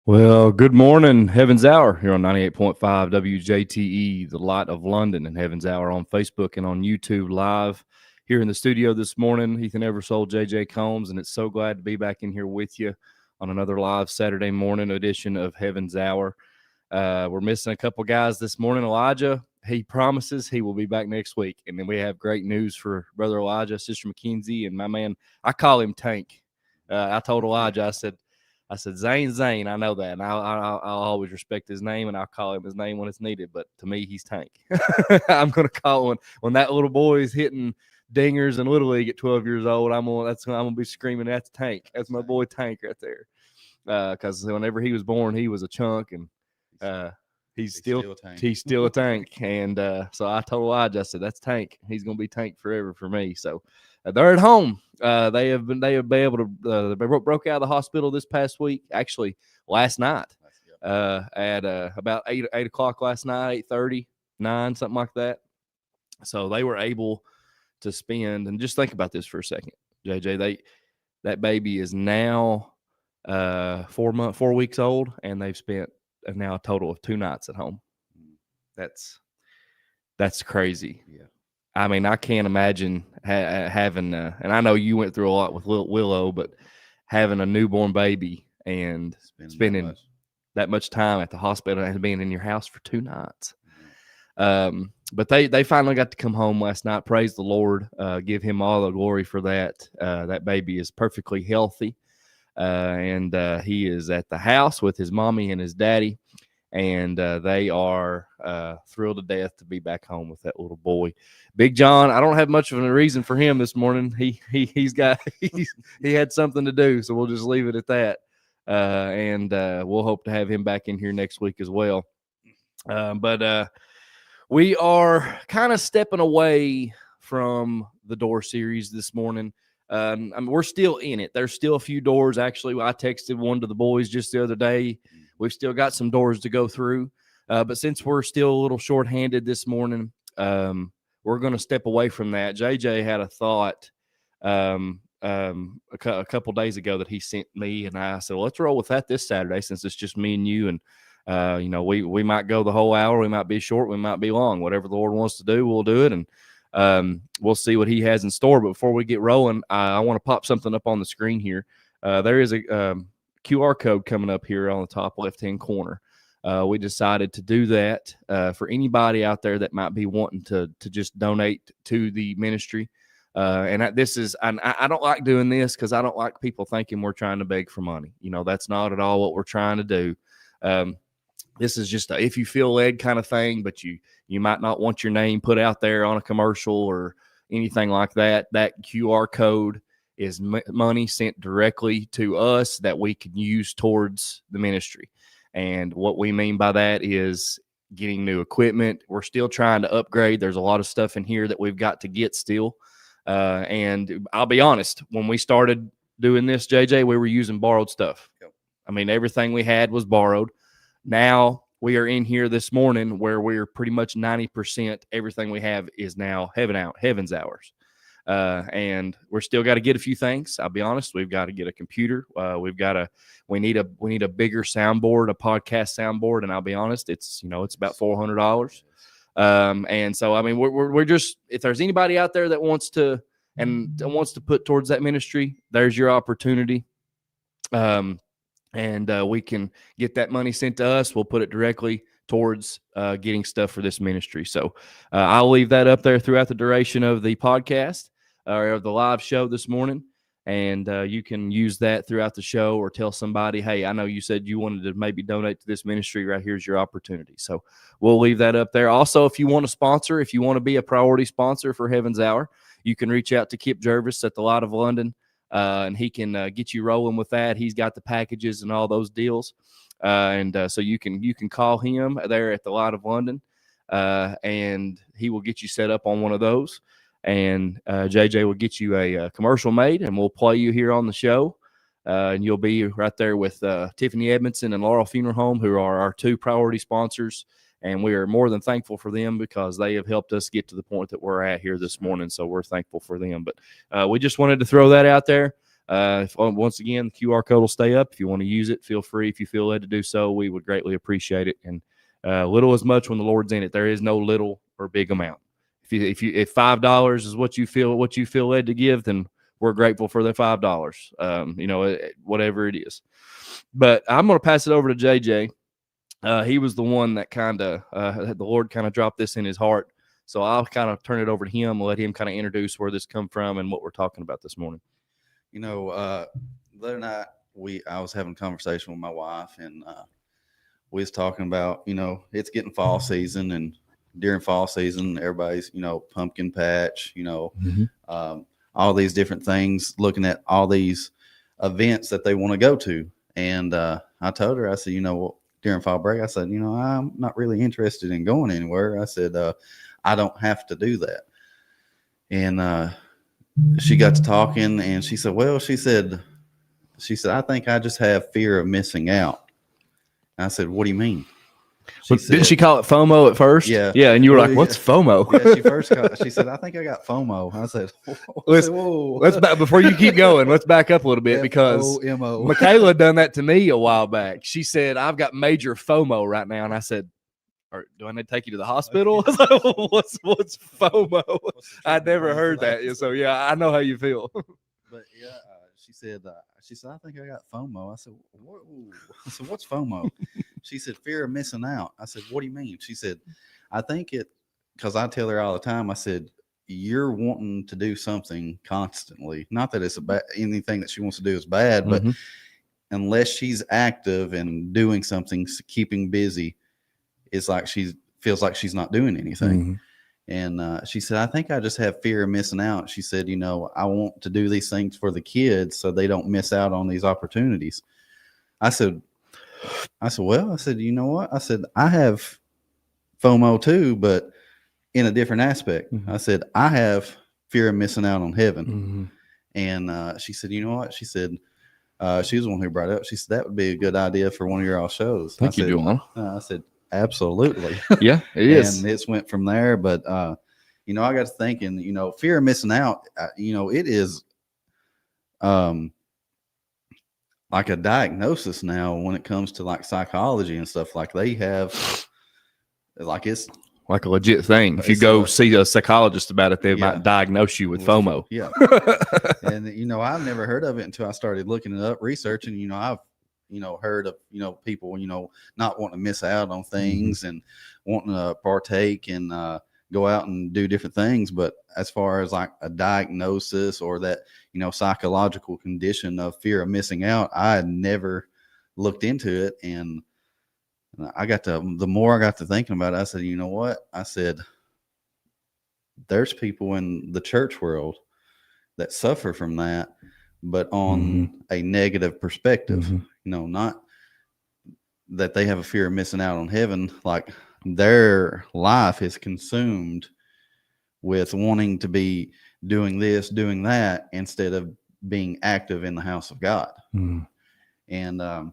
Well, good morning, Heaven's Hour here on 98.5 WJTE, the Light of London, and Heaven's Hour on Facebook and on YouTube live here in the studio this morning. Ethan Eversole, JJ Combs, and it's so glad to be back in here with you on another live Saturday morning edition of Heaven's Hour. We're missing a couple guys this morning. Elijah, he promises he will be back next week. And then we have great news for Brother Elijah, Sister McKenzie, and my man, I call him Tank. I told Elijah, I said, Zane, I know that. And I'll always respect his name, and I'll call him his name when it's needed. But to me, he's Tank. I'm going to call when that little boy is hitting dingers in Little League at 12 years old. I'm going to be screaming, that's Tank. That's my boy Tank right there. Because whenever he was born, he was a chunk, and he's still a tank. And so I told Elijah, I said, that's Tank. He's going to be Tank forever for me. So they're at home. They have been able to they broke out of the hospital this past week, actually last night at about 8 o'clock last night, 8:30, 9, something like that. So they were able to spend, and just think about this for a second, JJ, that baby is now 4 weeks old, and they've spent now a total of 2 nights at home. That's crazy. Yeah. I mean, I can't imagine having, and I know you went through a lot with Willow, but having a newborn baby and spending that much time at the hospital and being in your house for 2 nights. But they finally got to come home last night. Praise the Lord. Give him all the glory for that. That baby is perfectly healthy. And he is at the house with his mommy and his daddy. And they are thrilled to death to be back home with that little boy. Big John, I don't have much of a reason for him this morning. He had something to do, so we'll just leave it at that. And we'll hope to have him back in here next week as well. But we are kind of stepping away from the door series this morning. I mean, we're still in it. There's still a few doors. Actually, I texted one to the boys just the other day. We've still got some doors to go through. But since we're still a little short-handed this morning, we're going to step away from that. JJ had a thought a couple days ago that he sent me, and I said, well, let's roll with that this Saturday since it's just me and you. And, we might go the whole hour. We might be short. We might be long. Whatever the Lord wants to do, we'll do it. And we'll see what he has in store. But before we get rolling, I want to pop something up on the screen here. There is a QR code coming up here on the top left-hand corner. We decided to do that for anybody out there that might be wanting to just donate to the ministry. And I don't like doing this because I don't like people thinking we're trying to beg for money. That's not at all what we're trying to do. This is just a if you feel led kind of thing, but you might not want your name put out there on a commercial or anything like that. That QR code is money sent directly to us that we can use towards the ministry. And what we mean by that is getting new equipment. We're still trying to upgrade. There's a lot of stuff in here that we've got to get still. And I'll be honest, when we started doing this, JJ, we were using borrowed stuff. I mean, everything we had was borrowed. Now we are in here this morning where we're pretty much 90% everything we have is now Heaven's Hours. And we're still got to get a few things. I'll be honest. We've got to get a computer. We need a bigger soundboard, a podcast soundboard. And I'll be honest, it's about $400. And so, I mean, we're just, if there's anybody out there that wants to put towards that ministry, there's your opportunity. And we can get that money sent to us. We'll put it directly towards getting stuff for this ministry. So I'll leave that up there throughout the duration of the podcast or of the live show this morning. And you can use that throughout the show or tell somebody, hey, I know you said you wanted to maybe donate to this ministry. Right here's your opportunity. So we'll leave that up there. Also, if you want to sponsor, if you want to be a priority sponsor for Heaven's Hour, you can reach out to Kip Jervis at the Light of London. And he can get you rolling with that. He's got the packages and all those deals. So you can call him there at the Light of London, and he will get you set up on one of those. And JJ will get you a commercial made, and we'll play you here on the show. And you'll be right there with Tiffany Edmondson and Laurel Funeral Home, who are our 2 priority sponsors. And we are more than thankful for them because they have helped us get to the point that we're at here this morning. So we're thankful for them. But we just wanted to throw that out there. Once again, the QR code will stay up. If you want to use it, feel free. If you feel led to do so, we would greatly appreciate it. And little as much when the Lord's in it. There is no little or big amount. If $5 is what you feel led to give, then we're grateful for the $5. Whatever it is. But I'm going to pass it over to JJ. He was the one that kind of the Lord kind of dropped this in his heart. So I'll kind of turn it over to him and let him kind of introduce where this come from and what we're talking about this morning. The other night I was having a conversation with my wife, and we was talking about, it's getting fall season, and during fall season, everybody's, pumpkin patch, all these different things, looking at all these events that they want to go to. And I told her, I said, during fall break, I said, I'm not really interested in going anywhere. I said, I don't have to do that. And she got to talking, and she said, I think I just have fear of missing out. And I said, what do you mean? Didn't she call it FOMO at first? Yeah. Yeah. And you were like, what's FOMO? Yeah, she said, I think I got FOMO. I said, whoa. Before you keep going, let's back up a little bit, because Michaela done that to me a while back. She said, I've got major FOMO right now. And I said, do I need to take you to the hospital? What's FOMO? I'd never heard that. So yeah, I know how you feel. But yeah, she said, I think I got FOMO. I said, whoa. I said, what's FOMO? She said, fear of missing out. I said, what do you mean? She said, I think because I tell her all the time, I said, you're wanting to do something constantly. Not that it's anything that she wants to do is bad, but unless she's active and doing something, keeping busy, it's like she feels like she's not doing anything. And she said, I think I just have fear of missing out. She said, I want to do these things for the kids so they don't miss out on these opportunities. I said, well, I said, you know what? I said, I have FOMO too, but in a different aspect. I said, I have fear of missing out on heaven. And she said, you know what? She said, she was the one who brought it up. She said, that would be a good idea for one of your all shows. Thank you, Joanna. I said, absolutely. Yeah, it is. And it went from there. But, I got to thinking, fear of missing out, it is like a diagnosis now when it comes to like psychology and stuff. Like they have, like it's like a legit thing. If you go see a psychologist about it, they might diagnose you with FOMO. Yeah. And, I've never heard of it until I started looking it up, researching. I've heard of, people, not wanting to miss out on things and wanting to partake and go out and do different things. But as far as like a diagnosis or that, psychological condition of fear of missing out, I had never looked into it. And the more I got to thinking about it, I said, you know what? I said, there's people in the church world that suffer from that, but on a negative perspective, not that they have a fear of missing out on heaven. Like their life is consumed with wanting to be doing this, doing that, instead of being active in the house of God. And I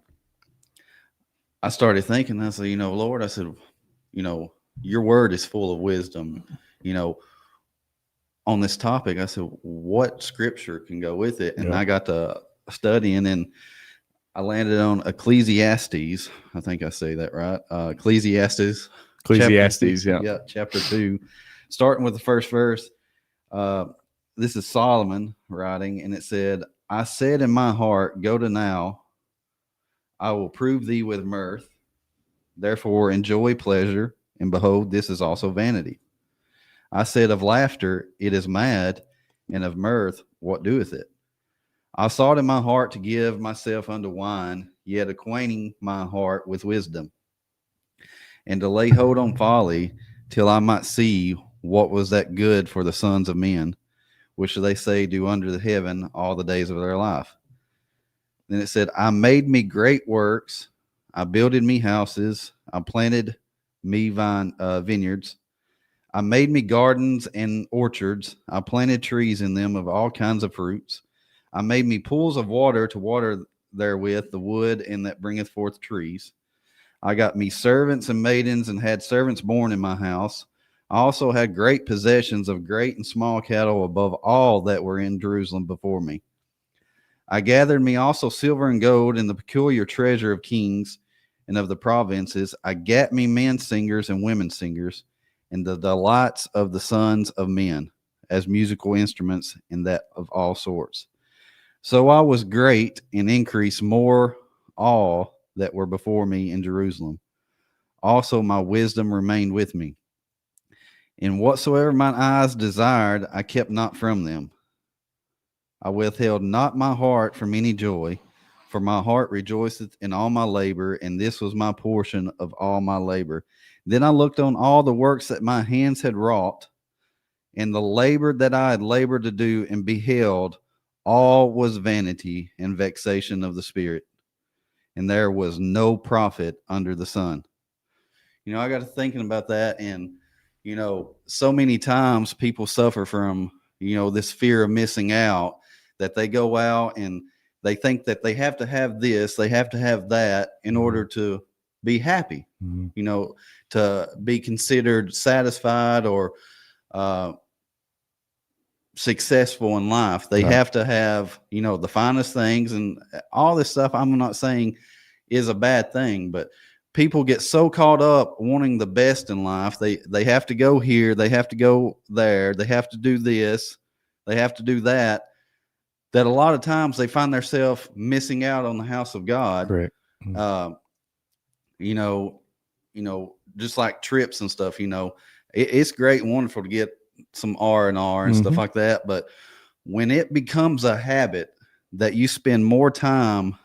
started thinking, I said, Lord, I said, your word is full of wisdom, on this topic. I said, what scripture can go with it? And I got to studying, and I landed on Ecclesiastes. I think I say that right. Ecclesiastes. Chapter 2, starting with the first verse. This is Solomon writing, and it said, I said in my heart, go to now, I will prove thee with mirth. Therefore enjoy pleasure, and behold, this is also vanity. I said of laughter, it is mad, and of mirth, what doeth it? I sought in my heart to give myself unto wine, yet acquainting my heart with wisdom, and to lay hold on folly, till I might see what was that good for the sons of men, which they say do under the heaven all the days of their life. Then it said, I made me great works, I builded me houses, I planted me vineyards, I made me gardens and orchards, I planted trees in them of all kinds of fruits. I made me pools of water to water therewith the wood, and that bringeth forth trees. I got me servants and maidens, and had servants born in my house. I also had great possessions of great and small cattle above all that were in Jerusalem before me. I gathered me also silver and gold and the peculiar treasure of kings and of the provinces. I gat me men singers and women singers and the delights of the sons of men as musical instruments and that of all sorts. So I was great and increased more all that were before me in Jerusalem. Also my wisdom remained with me. And whatsoever mine eyes desired, I kept not from them. I withheld not my heart from any joy, for my heart rejoiceth in all my labor, and this was my portion of all my labor. Then I looked on all the works that my hands had wrought, and the labor that I had labored to do, and beheld, all was vanity and vexation of the spirit, and there was no profit under the sun. I got to thinking about that, and so many times people suffer from this fear of missing out, that they go out and they think that they have to have this, they have to have that in order to be happy, to be considered satisfied or successful in life. They have to have the finest things and all this stuff. I'm not saying is a bad thing, but people get so caught up wanting the best in life. They have to go here, they have to go there, they have to do this, they have to do that, that a lot of times they find themselves missing out on the house of God. Correct. Just like trips and stuff, it's great and wonderful to get some R&R and stuff like that. But when it becomes a habit that you spend more time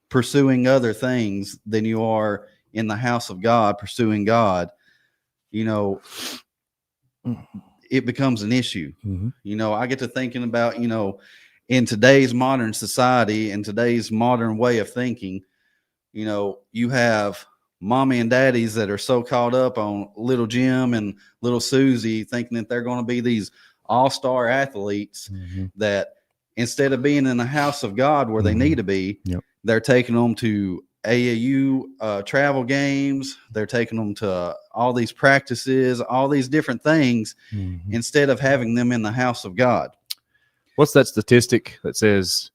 pursuing other things than you are in the house of God, pursuing God, it becomes an issue. I get to thinking about, in today's modern society and today's modern way of thinking, you have mommy and daddies that are so caught up on little Jim and little Susie, thinking that they're going to be these all-star athletes, that instead of being in the house of God where they need to be, they're taking them to AAU travel games. They're taking them to all these practices, all these different things, instead of having them in the house of God. What's that statistic that says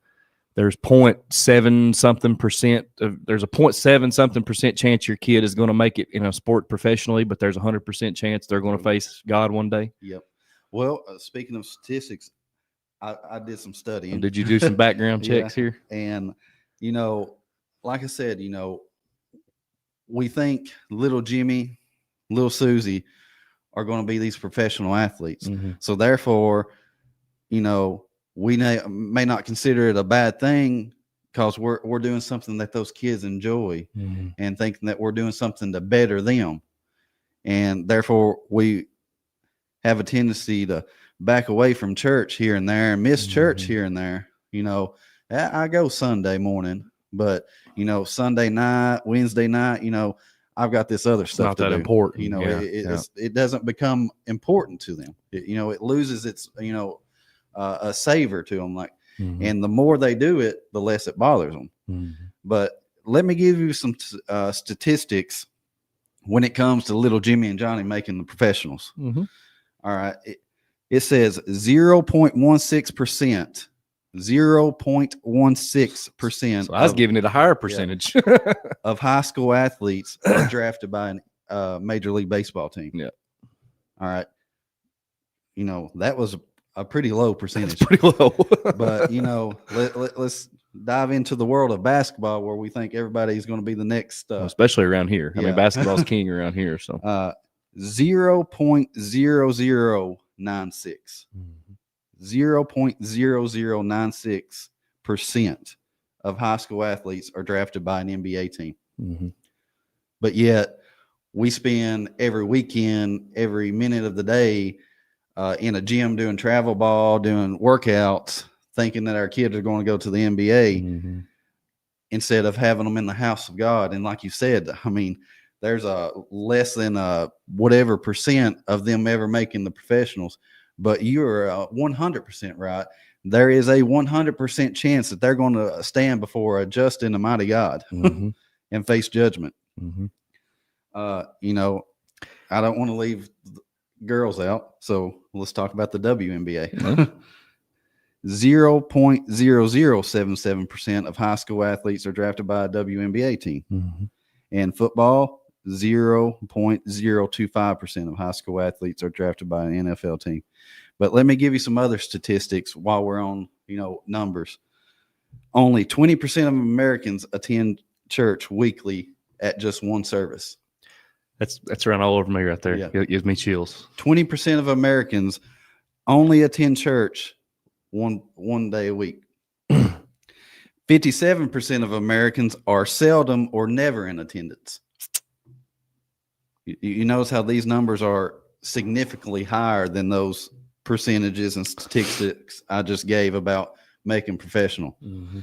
there's 0.7 something percent there's a 0.7 something percent chance your kid is going to make it in a sport professionally, but there's 100% chance they're going to face God one day? Yep. Well, speaking of statistics, I did some studying. Did you do some background checks here? And, like I said, we think little Jimmy, little Susie are going to be these professional athletes. So therefore, we may not consider it a bad thing because we're doing something that those kids enjoy and thinking that we're doing something to better them. And therefore, we have a tendency to back away from church here and there and miss church here and there. I go Sunday morning, but, Sunday night, Wednesday night, I've got this other stuff not to that do. important. It doesn't become important to them. It loses its, a savor to them. And the more they do it, the less it bothers them. But let me give you some statistics when it comes to little Jimmy and Johnny making the professionals. All right. It says 0.16%. 0.16%. So I was giving it a higher percentage of high school athletes are drafted by a Major League Baseball team. Yeah. All right. That was a pretty low percentage. That's pretty low. But, let's dive into the world of basketball where we think everybody's going to be the next. Especially around here. I mean, basketball's king around here. So 0.0096. 0.0096% of high school athletes are drafted by an NBA team. But yet we spend every weekend, every minute of the day in a gym doing travel ball, doing workouts, thinking that our kids are going to go to the NBA instead of having them in the house of God. And like you said, I mean, there's a less than whatever percent of them ever making the professionals. But you're 100% right. There is a 100% chance that they're going to stand before a just and a mighty God and face judgment. I don't want to leave girls out, so let's talk about the WNBA. 0.0077% of high school athletes are drafted by a WNBA team. Mm-hmm. And football, 0.025% of high school athletes are drafted by an NFL team. But let me give you some other statistics while we're on, numbers. Only 20% of Americans attend church weekly at just one service. That's around all over me right there. Yeah. It gives me chills. 20% of Americans only attend church one day a week. 57% of Americans are seldom or never in attendance. You notice how these numbers are significantly higher than those percentages and statistics I just gave about making professional. Mm-hmm.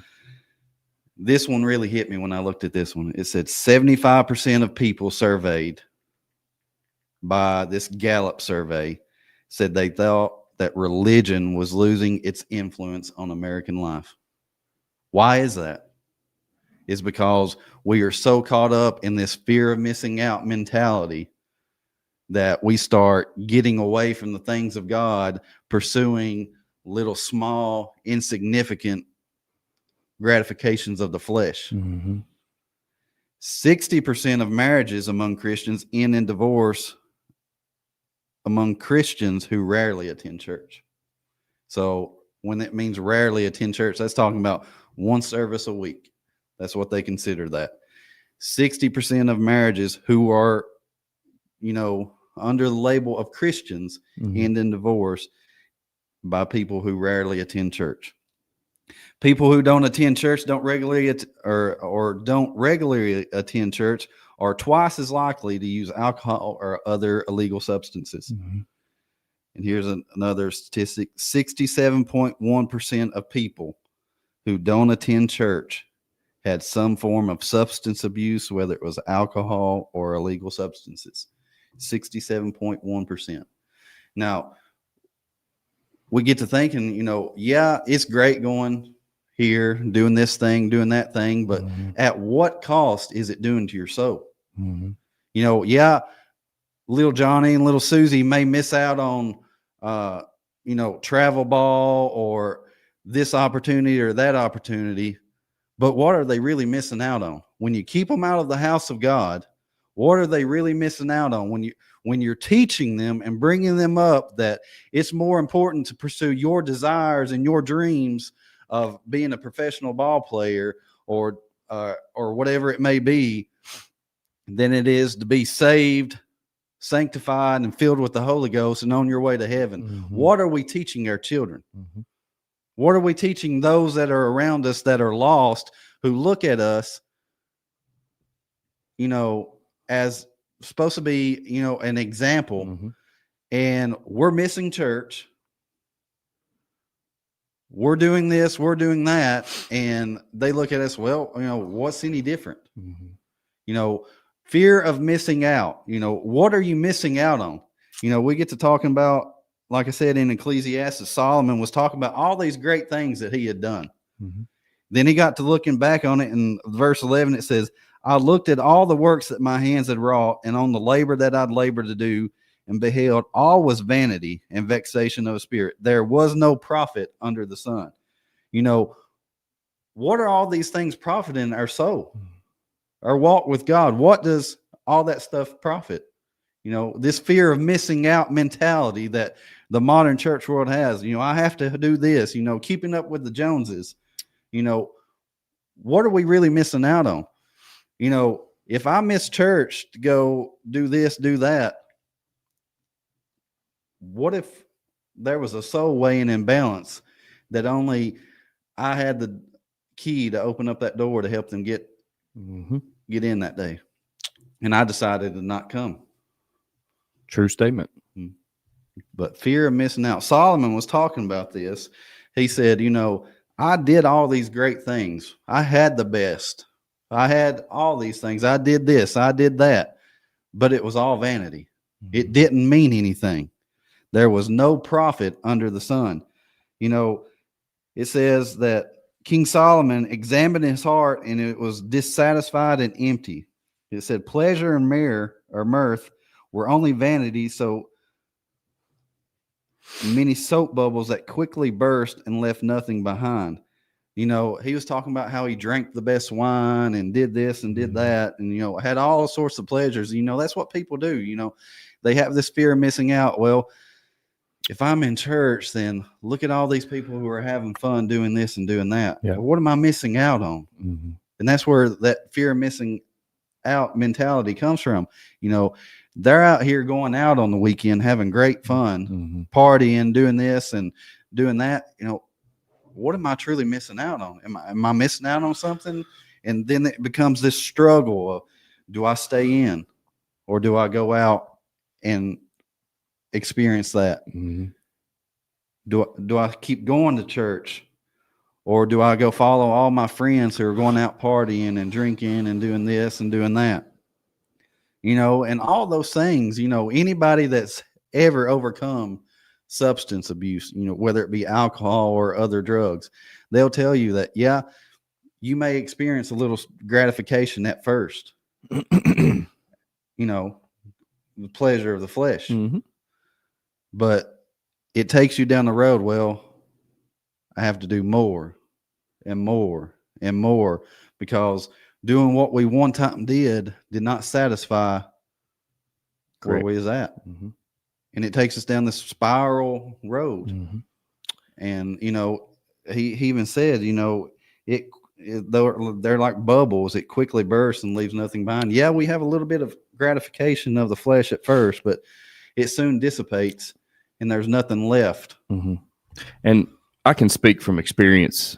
This one really hit me when I looked at this one. It said 75% of people surveyed by this Gallup survey said they thought that religion was losing its influence on American life. Why is that? It's because we are so caught up in this fear of missing out mentality that we start getting away from the things of God, pursuing little small, insignificant gratifications of the flesh. Mm-hmm. 60% of marriages among Christians end in divorce among Christians who rarely attend church. So when it means rarely attend church, that's talking about one service a week. That's what they consider that. 60% of marriages who are, under the label of Christians end in divorce by people who rarely attend church. People who don't attend church don't regularly attend church are twice as likely to use alcohol or other illegal substances. Mm-hmm. And here's another statistic. 67.1% of people who don't attend church had some form of substance abuse, whether it was alcohol or illegal substances. 67.1%. Now, we get to thinking, it's great going here, doing this thing, doing that thing, but at what cost is it doing to your soul? Mm-hmm. Little Johnny and little Susie may miss out on, travel ball or this opportunity or that opportunity, but what are they really missing out on? When you keep them out of the house of God, what are they really missing out on? When you're teaching them and bringing them up that it's more important to pursue your desires and your dreams of being a professional ball player or whatever it may be, than it is to be saved, sanctified, and filled with the Holy Ghost and on your way to heaven. Mm-hmm. What are we teaching our children? Mm-hmm. What are we teaching those that are around us that are lost, who look at us, as supposed to be, an example, and we're missing church. We're doing this, we're doing that, and they look at us, well, what's any different? Fear of missing out. What are you missing out on? We get to talking about, like I said, in Ecclesiastes, Solomon was talking about all these great things that he had done. Mm-hmm. Then he got to looking back on it, in verse 11, it says, I looked at all the works that my hands had wrought, and on the labor that I'd labored to do, and beheld, all was vanity and vexation of spirit. There was no profit under the sun. What are all these things profiting our soul? Our walk with God? What does all that stuff profit? This fear of missing out mentality that the modern church world has. I have to do this, keeping up with the Joneses. What are we really missing out on? If I miss church to go do this, do that, what if there was a soul weighing imbalance that only I had the key to open up that door to help them get in that day? And I decided to not come. True statement. But fear of missing out. Solomon was talking about this. He said, I did all these great things. I had the best. I had all these things. I did this. I did that. But it was all vanity. It didn't mean anything. There was no profit under the sun. It says that King Solomon examined his heart, and it was dissatisfied and empty. It said pleasure and mirth were only vanity. So many soap bubbles that quickly burst and left nothing behind. You know, he was talking about how he drank the best wine and did this and did that and, you know, had all sorts of pleasures. You know, that's what people do. You know, they have this fear of missing out. Well, if I'm in church, then look at all these people who are having fun doing this and doing that. Yeah. Well, what am I missing out on? Mm-hmm. And that's where that fear of missing out mentality comes from. You know, they're out here going out on the weekend, having great fun, partying, doing this and doing that. You know, what am I truly missing out on? Am I missing out on something? And then it becomes this struggle of, do I stay in or do I go out and experience that? Do I keep going to church, or do I go follow all my friends who are going out partying and drinking and doing this and doing that? You know, and all those things, you know, anybody that's ever overcome substance abuse, you know, whether it be alcohol or other drugs, they'll tell you that, yeah, you may experience a little gratification at first, you know, the pleasure of the flesh, but it takes you down the road. Well, I have to do more and more and more, because doing what we one time did not satisfy where we was at. And it takes us down this spiral road. And, you know, he even said, you know, they're like bubbles. It quickly bursts and leaves nothing behind. Yeah, we have a little bit of gratification of the flesh at first, but it soon dissipates and there's nothing left. And I can speak from experience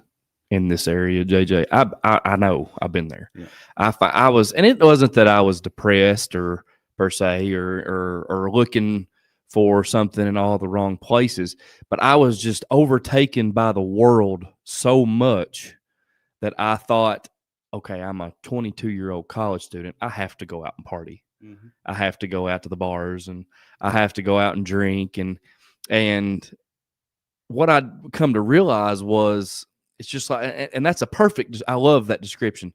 in this area, JJ. I know I've been there. Yeah. I was, and it wasn't that I was depressed or per se or looking for something in all the wrong places, but I was just overtaken by the world so much that I thought, okay, I'm a 22-year-old college student. I have to go out and party. I have to go out to the bars and I have to go out and drink. And what I'd come to realize was, it's just like, and that's a perfect, I love that description.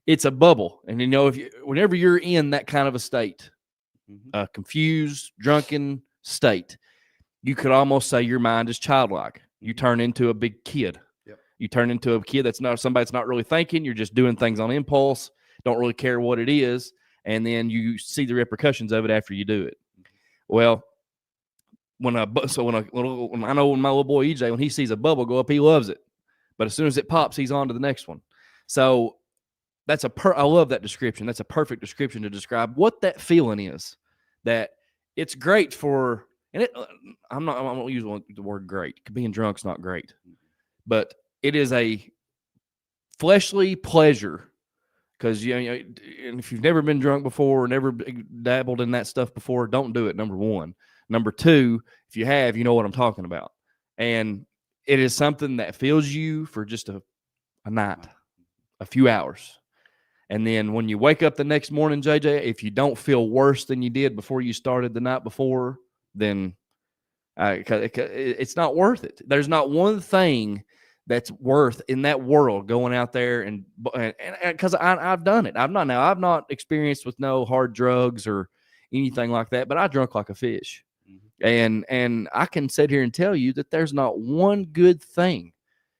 It's a bubble. And, you know, whenever you're in that kind of a state, a confused, drunken state, you could almost say your mind is childlike. You turn into a big kid. You turn into a kid that's not somebody that's not really thinking. You're just doing things on impulse, don't really care what it is. And then you see the repercussions of it after you do it. Well, when I know when my little boy EJ, when he sees a bubble go up, he loves it. But as soon as it pops, he's on to the next one. So that's I love that description. That's a perfect description to describe what that feeling is. That it's great for, and I'm not going to use the word great. Being drunk's not great, but it is a fleshly pleasure. Because you know, and if you've never been drunk before, or never dabbled in that stuff before, don't do it. Number one. Number two, if you have, you know what I'm talking about. And it is something that fills you for just a night, a few hours. And then when you wake up the next morning, JJ, if you don't feel worse than you did before you started the night before, then it's not worth it. There's not one thing that's worth in that world going out there and because I've done it. I've not experienced with no hard drugs or anything like that, but I drunk like a fish. And I can sit here and tell you that there's not one good thing.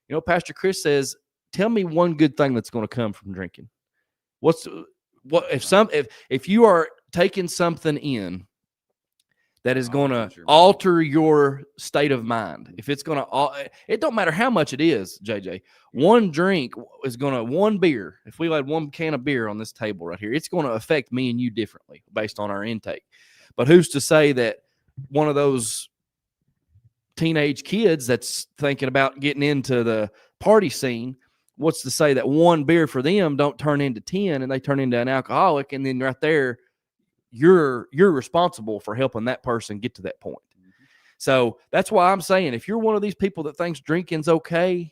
You know, Pastor Chris says, tell me one good thing that's going to come from drinking. If you are taking something in that is going to alter your state of mind, if it's going to, it don't matter how much it is, JJ. One drink is going to, one beer, if we had one can of beer on this table right here, it's going to affect me and you differently based on our intake. But who's to say that one of those teenage kids that's thinking about getting into the party scene, what's to say that one beer for them don't turn into 10 and they turn into an alcoholic, and then right there, you're responsible for helping that person get to that point. So that's why I'm saying, if you're one of these people that thinks drinking's okay,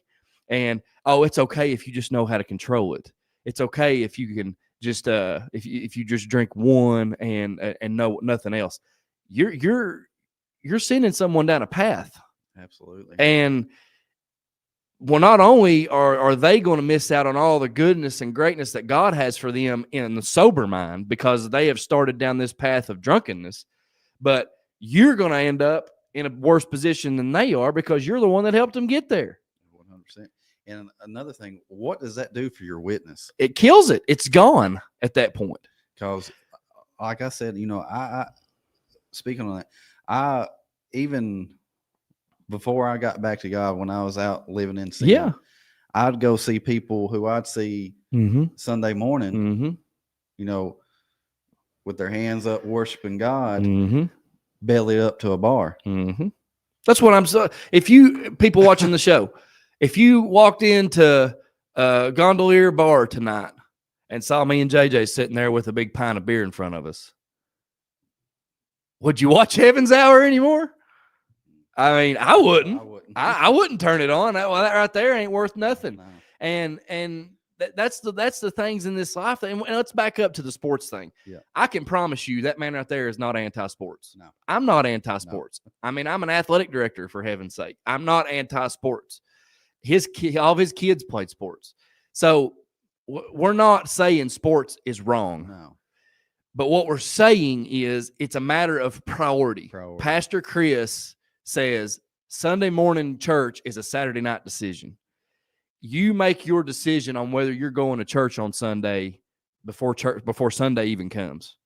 and it's okay if you just know how to control it. It's okay if you can just if you just drink one and know nothing else. You're sending someone down a path. Absolutely. And well, not only are they going to miss out on all the goodness and greatness that God has for them in the sober mind because they have started down this path of drunkenness, but you're going to end up in a worse position than they are because you're the one that helped them get there. 100%. And another thing, what does that do for your witness? It kills it. It's gone at that point. Because, like I said, I speaking on that, I even before I got back to God, when I was out living in sin, I'd go see people who I'd see Sunday morning, with their hands up worshiping God, belly up to a bar. That's what I'm saying. If you people watching the show, if you walked into a Gondolier bar tonight and saw me and JJ sitting there with a big pint of beer in front of us, would you watch Heaven's Hour anymore? I mean, I wouldn't. I wouldn't turn it on. That right there ain't worth nothing. No. And that's the things in this life. And let's back up to the sports thing. Yeah. I can promise you that man right there is not anti-sports. No. I'm not anti-sports. No. I mean, I'm an athletic director, for heaven's sake. I'm not anti-sports. All of his kids played sports. So we're not saying sports is wrong. No. But what we're saying is it's a matter of priority. Pastor Chris says Sunday morning church is a Saturday night decision. You make your decision on whether you're going to church on Sunday before Sunday even comes.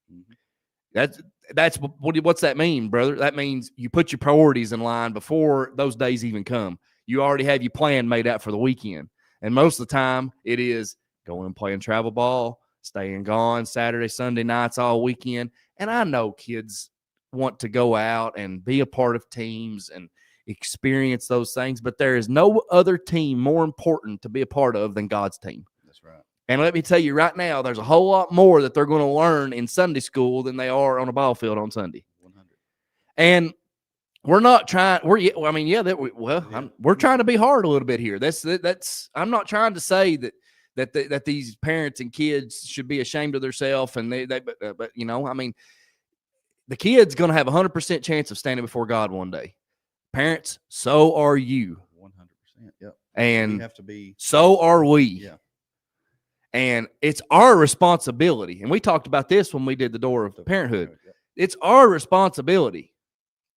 What's that mean, brother? That means you put your priorities in line before those days even come. You already have your plan made out for the weekend. And most of the time it is going and playing travel ball, staying gone Saturday, Sunday nights all weekend. And I know kids want to go out and be a part of teams and experience those things, but there is no other team more important to be a part of than God's team. That's right. And let me tell you right now, there's a whole lot more that they're going to learn in Sunday school than they are on a ball field on Sunday. 100. And we're not trying. We're trying to be hard a little bit here. That's. I'm not trying to say that these parents and kids should be ashamed of themselves, and but I mean, the kid's going to have 100% chance of standing before God one day. Parents, so are you. 100%. Yep. And you have to be. So are we. Yeah. And it's our responsibility. And we talked about this when we did the door of parenthood. Yep. It's our responsibility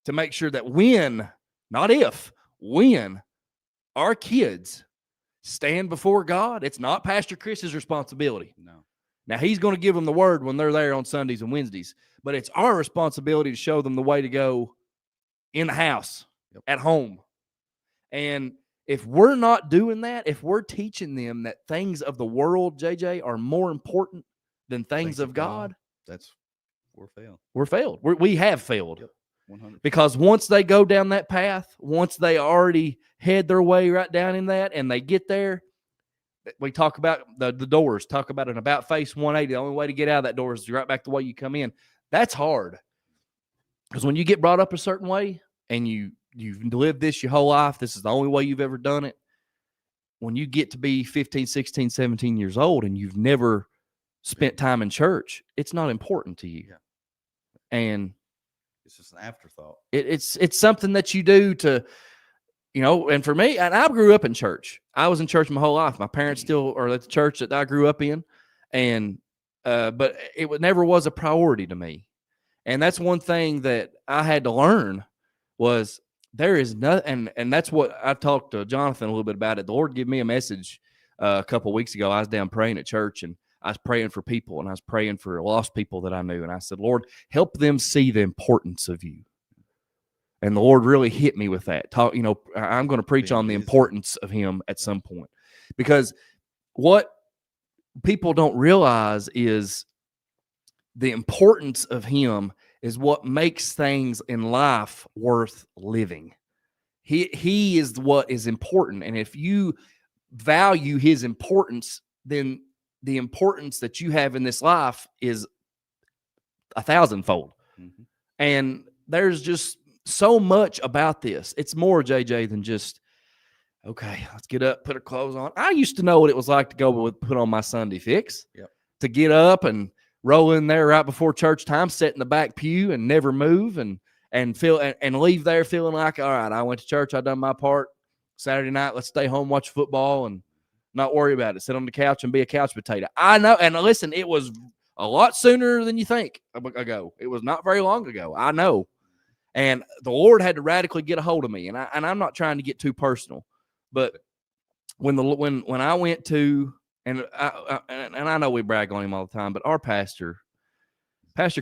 to make sure that when, not if, when our kids stand before God, it's not Pastor Chris's responsibility. No. Now, he's going to give them the word when they're there on Sundays and Wednesdays, but it's our responsibility to show them the way to go in the house, at home. And if we're not doing that, if we're teaching them that things of the world, JJ, are more important than things of God, we're failed. We're failed. We have failed. Yep. 100%. Because once they go down that path, once they already head their way right down in that and they get there, we talk about the doors, talk about an about face 180. The only way to get out of that door is right back the way you come in. That's hard. Because when you get brought up a certain way and you've lived this your whole life, this is the only way you've ever done it. When you get to be 15, 16, 17 years old and you've never spent time in church, it's not important to you. Yeah. And it's just an afterthought. It's something that you do to, and for me, and I grew up in church. I was in church my whole life. My parents still are at the church that I grew up in. And, but it never was a priority to me. And that's one thing that I had to learn was there is nothing. And that's what I talked to Jonathan a little bit about it. The Lord gave me a message a couple of weeks ago. I was down praying at church and I was praying for people and I was praying for lost people that I knew. And I said, Lord, help them see the importance of you. And the Lord really hit me with that. I'm going to preach on the importance of him at some point, because what people don't realize is the importance of him is what makes things in life worth living. He is what is important. And if you value his importance, then the importance that you have in this life is 1,000-fold. Mm-hmm. And there's just so much about this. It's more, JJ, than just, okay, let's get up, put our clothes on. I used to know what it was like to go put on my Sunday fix. Yep. To get up and roll in there right before church time, sit in the back pew and never move and leave there feeling like, all right, I went to church, I done my part. Saturday night, let's stay home, watch football, and not worry about it. Sit on the couch and be a couch potato. I know, and listen, it was a lot sooner than you think ago. It was not very long ago. I know. And the Lord had to radically get a hold of me. And I'm not trying to get too personal, but when I went to, and I know we brag on him all the time, but our pastor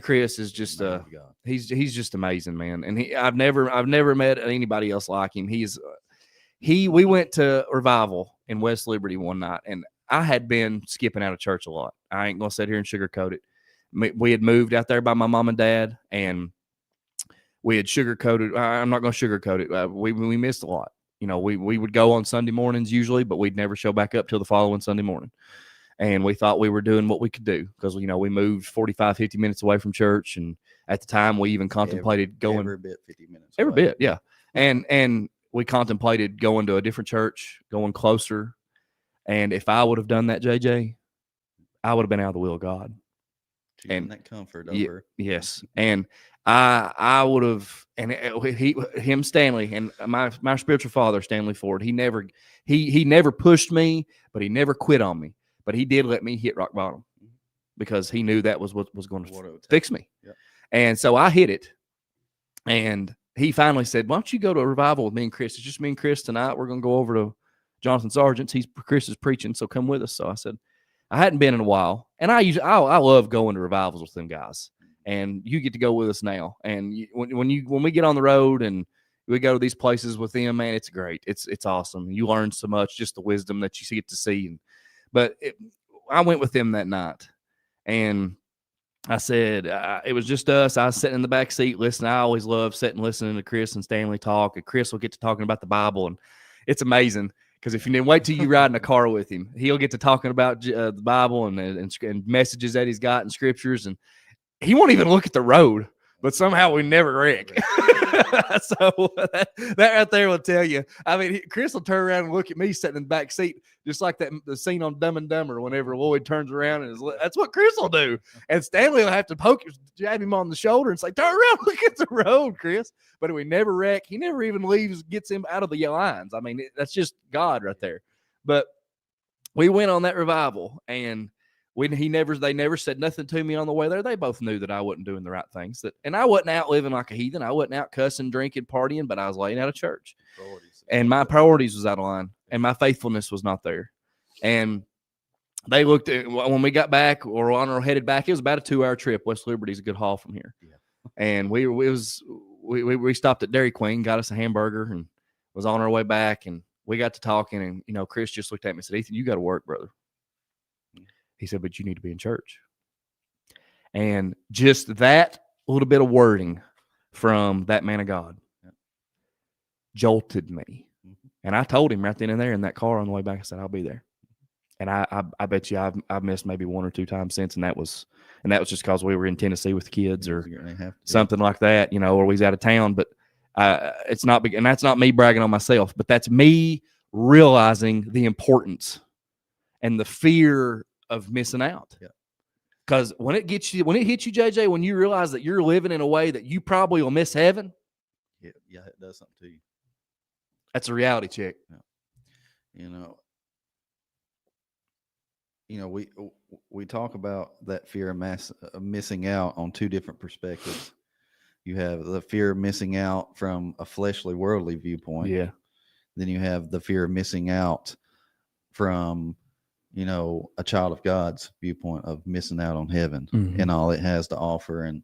Chris is just he's just amazing, man. And I've never met anybody else like him. We went to revival in West Liberty one night, and I had been skipping out of church a lot. I ain't gonna sit here and sugarcoat it. We had moved out there by my mom and dad, and we had sugarcoated. I'm not going to sugarcoat it. We missed a lot. We would go on Sunday mornings usually, but we'd never show back up till the following Sunday morning. And we thought we were doing what we could do because, we moved 45, 50 minutes away from church. And at the time, we even contemplated going every bit 50 minutes. Every bit, yeah. And we contemplated going to a different church, going closer. And if I would have done that, JJ, I would have been out of the will of God. And that comfort over. Yes. And I would have, and him, Stanley, and my spiritual father, Stanley Ford, he never pushed me, but he never quit on me. But he did let me hit rock bottom because he knew that was what was going to fix me. Yep. And so I hit it. And he finally said, "Why don't you go to a revival with me and Chris? It's just me and Chris tonight. We're going to go over to Jonathan Sargent's. Chris is preaching, so come with us." So I said, I hadn't been in a while, and I love going to revivals with them guys. And you get to go with us now. And when we get on the road and we go to these places with them, man, it's great. It's awesome. You learn so much, just the wisdom that you get to see. But I went with them that night, and I said it was just us. I was sitting in the back seat listening. I always love sitting and listening to Chris and Stanley talk. And Chris will get to talking about the Bible, and it's amazing. Because if you didn't wait till you ride in a car with him, he'll get to talking about the Bible and messages that he's got and scriptures, and he won't even look at the road. But somehow we never wreck. So that right there will tell you. I mean, Chris will turn around and look at me sitting in the back seat, just like the scene on Dumb and Dumber. Whenever Lloyd turns around that's what Chris will do. And Stanley will have to jab him on the shoulder and say, "Turn around, look at the road, Chris." But we never wreck. He never even gets him out of the lines. I mean, that's just God right there. But we went on that revival, and they never said nothing to me on the way there. They both knew that I wasn't doing the right things. And I wasn't out living like a heathen. I wasn't out cussing, drinking, partying, but I was laying out of church. And my priorities was out of line, and my faithfulness was not there. And they looked at when we got back or on our headed back. It was about a 2-hour trip. West Liberty's a good haul from here. Yeah. And we stopped at Dairy Queen, got us a hamburger, and was on our way back. And we got to talking, and Chris just looked at me and said, "Ethan, you got to work, brother." He said, "But you need to be in church." And just that little bit of wording from that man of God jolted me. And I told him right then and there in that car on the way back, I said, "I'll be there." And I bet you I've missed maybe 1 or 2 times since, and that was just because we were in Tennessee with the kids or something like that, or we was out of town. But it's not big, and that's not me bragging on myself, but that's me realizing the importance and the fear of missing out. Yeah. Because when it hits you, JJ, when you realize that you're living in a way that you probably will miss heaven. Yeah, it does something to you. That's a reality check. Yeah. We talk about that fear of missing out on 2 different perspectives. You have the fear of missing out from a fleshly, worldly viewpoint. Yeah. Then you have the fear of missing out from a child of God's viewpoint of missing out on heaven and all it has to offer and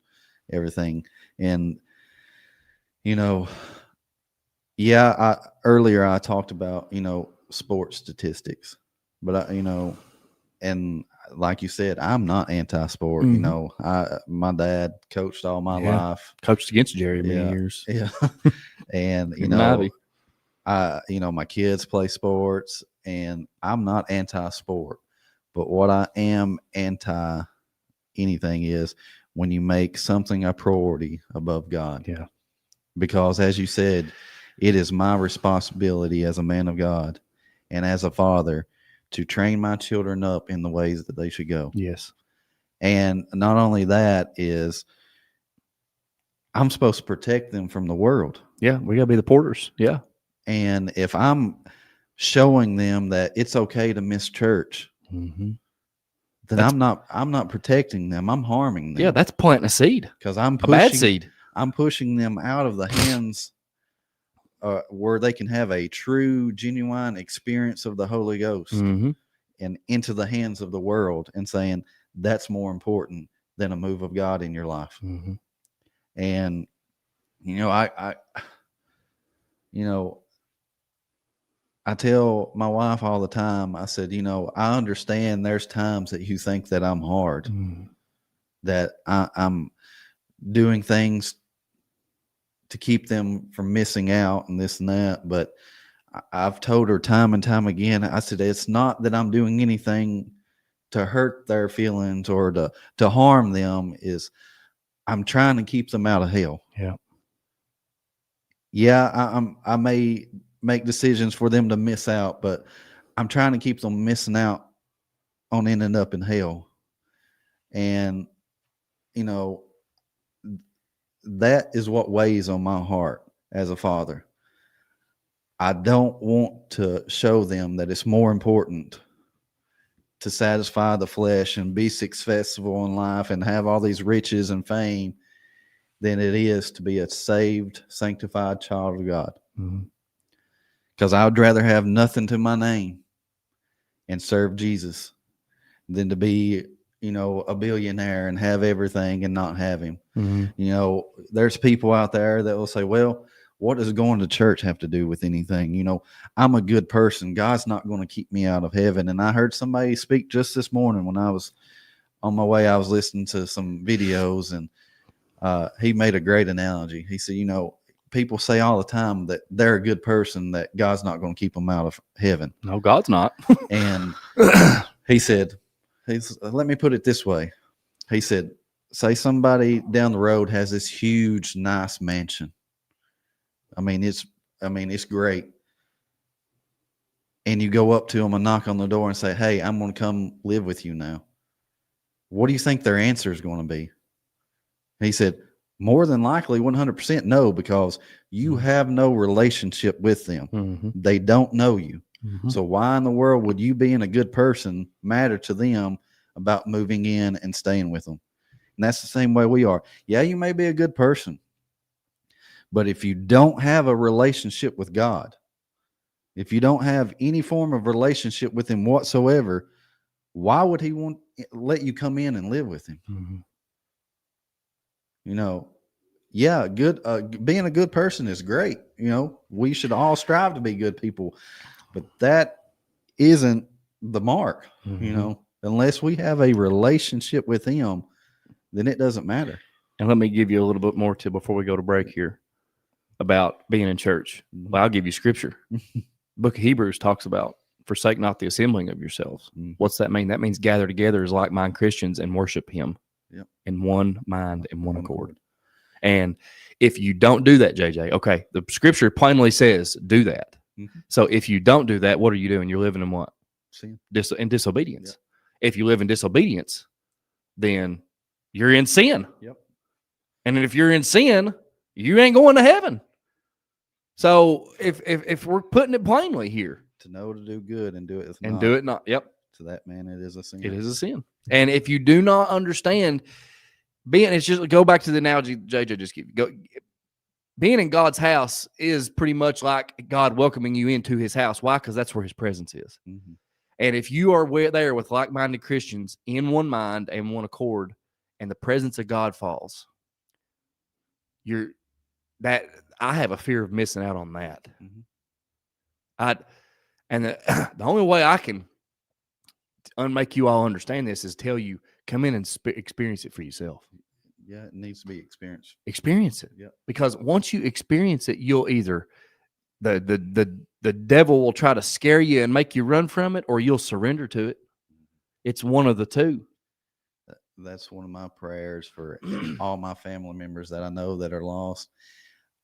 everything. And, earlier I talked about, sports statistics, but and like you said, I'm not anti-sport. My dad coached all my life. Coached against Jerry many years. Yeah. And, my kids play sports, and I'm not anti-sport, but what I am anti anything is when you make something a priority above God. Yeah. Because as you said, it is my responsibility as a man of God and as a father to train my children up in the ways that they should go. Yes. And not only that is I'm supposed to protect them from the world. Yeah. We got to be the porters. Yeah. And if I'm showing them that it's okay to miss church, then I'm not protecting them. I'm harming them. Yeah, that's planting a seed. Because I'm a bad seed. I'm pushing them out of the hands where they can have a true, genuine experience of the Holy Ghost Mm-hmm. and into the hands of the world, and saying that's more important than a move of God in your life. Mm-hmm. And I I tell my wife all the time, I said, I understand there's times that you think that I'm hard, Mm-hmm. that I'm doing things to keep them from missing out and this and that. But I've told her time and time again, I said, it's not that I'm doing anything to hurt their feelings or to harm them. Is I'm trying to keep them out of hell. Yeah. Yeah, I may make decisions for them to miss out, but I'm trying to keep them missing out on ending up in hell. And that is what weighs on my heart as a father. I don't want to show them that it's more important to satisfy the flesh and be successful in life and have all these riches and fame than it is to be a saved, sanctified child of God. Because I would rather have nothing to my name and serve Jesus than to be, a billionaire and have everything and not have him. Mm-hmm. There's people out there that will say, well, what does going to church have to do with anything? I'm a good person. God's not going to keep me out of heaven. And I heard somebody speak just this morning when I was on my way. I was listening to some videos, and he made a great analogy. He said, people say all the time that they're a good person, that God's not going to keep them out of heaven. No, God's not. And he said, let me put it this way. He said, say somebody down the road has this huge, nice mansion. I mean, it's great. And you go up to them and knock on the door and say, hey, I'm going to come live with you now. What do you think their answer is going to be? He said, more than likely 100% no, because you have no relationship with them. Mm-hmm. They don't know you. Mm-hmm. So why in the world would you being a good person matter to them about moving in and staying with them? And that's the same way we are. Yeah, you may be a good person, but if you don't have a relationship with God, if you don't have any form of relationship with him whatsoever, why would he let you come in and live with him? Mm-hmm. Yeah, good. Being a good person is great. We should all strive to be good people, but that isn't the mark. Mm-hmm. Unless we have a relationship with him, then it doesn't matter. And let me give you a little bit more before we go to break here about being in church. Well, I'll give you scripture. Book of Hebrews talks about forsake not the assembling of yourselves. What's that mean? That means gather together as like-minded Christians and worship him in one mind and one accord. And if you don't do that, JJ, okay, the scripture plainly says do that. Mm-hmm. So if you don't do that, what are you doing? You're living in what? Sin. In disobedience. Yep. If you live in disobedience, then you're in sin. Yep. And if you're in sin, you ain't going to heaven. So if we're putting it plainly here, to know to do good and do it and do it not, yep. To that man, it is a sin. It is a sin. And if you do not understand it's just go back to the analogy JJ just gave you. Being in God's house is pretty much like God welcoming you into his house. Why? Because that's where his presence is. Mm-hmm. And if you are there with like-minded Christians in one mind and one accord, and the presence of God falls, I have a fear of missing out on that. Mm-hmm. The only way I can make you all understand this is tell you, come in and experience it for yourself. Yeah, it needs to be experienced. Experience it. Yep. Because once you experience it, you'll either the devil will try to scare you and make you run from it, or you'll surrender to it. It's one of the two. That's one of my prayers for all my family members that I know that are lost.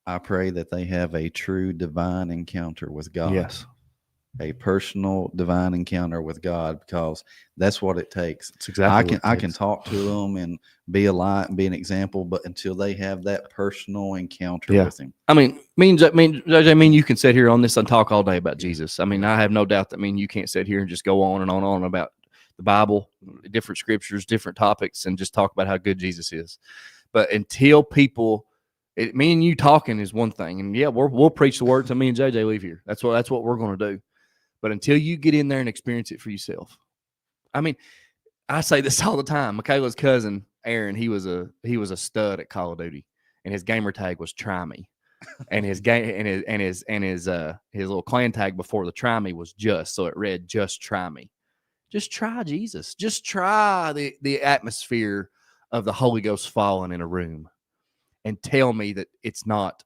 I pray that they have a true divine encounter with God. Yes. A personal divine encounter with God, because that's what it takes. It's exactly I can talk to them and be a light and be an example, but until they have that personal encounter with him. I mean, JJ, you can sit here on this and talk all day about Jesus. I mean, I have no doubt that you can't sit here and just go on and on about the Bible, different scriptures, different topics, and just talk about how good Jesus is. But until people Me and you talking is one thing, and yeah, we'll preach the word till me and JJ leave here. That's what we're going to do. But until you get in there and experience it for yourself, I mean, I say this all the time. Michaela's cousin Aaron, he was a stud at Call of Duty, and his gamer tag was "Try Me," and his game his little clan tag before the "Try Me" was just, so it read "Just try me." Just try Jesus. Just try the atmosphere of the Holy Ghost falling in a room, and tell me that it's not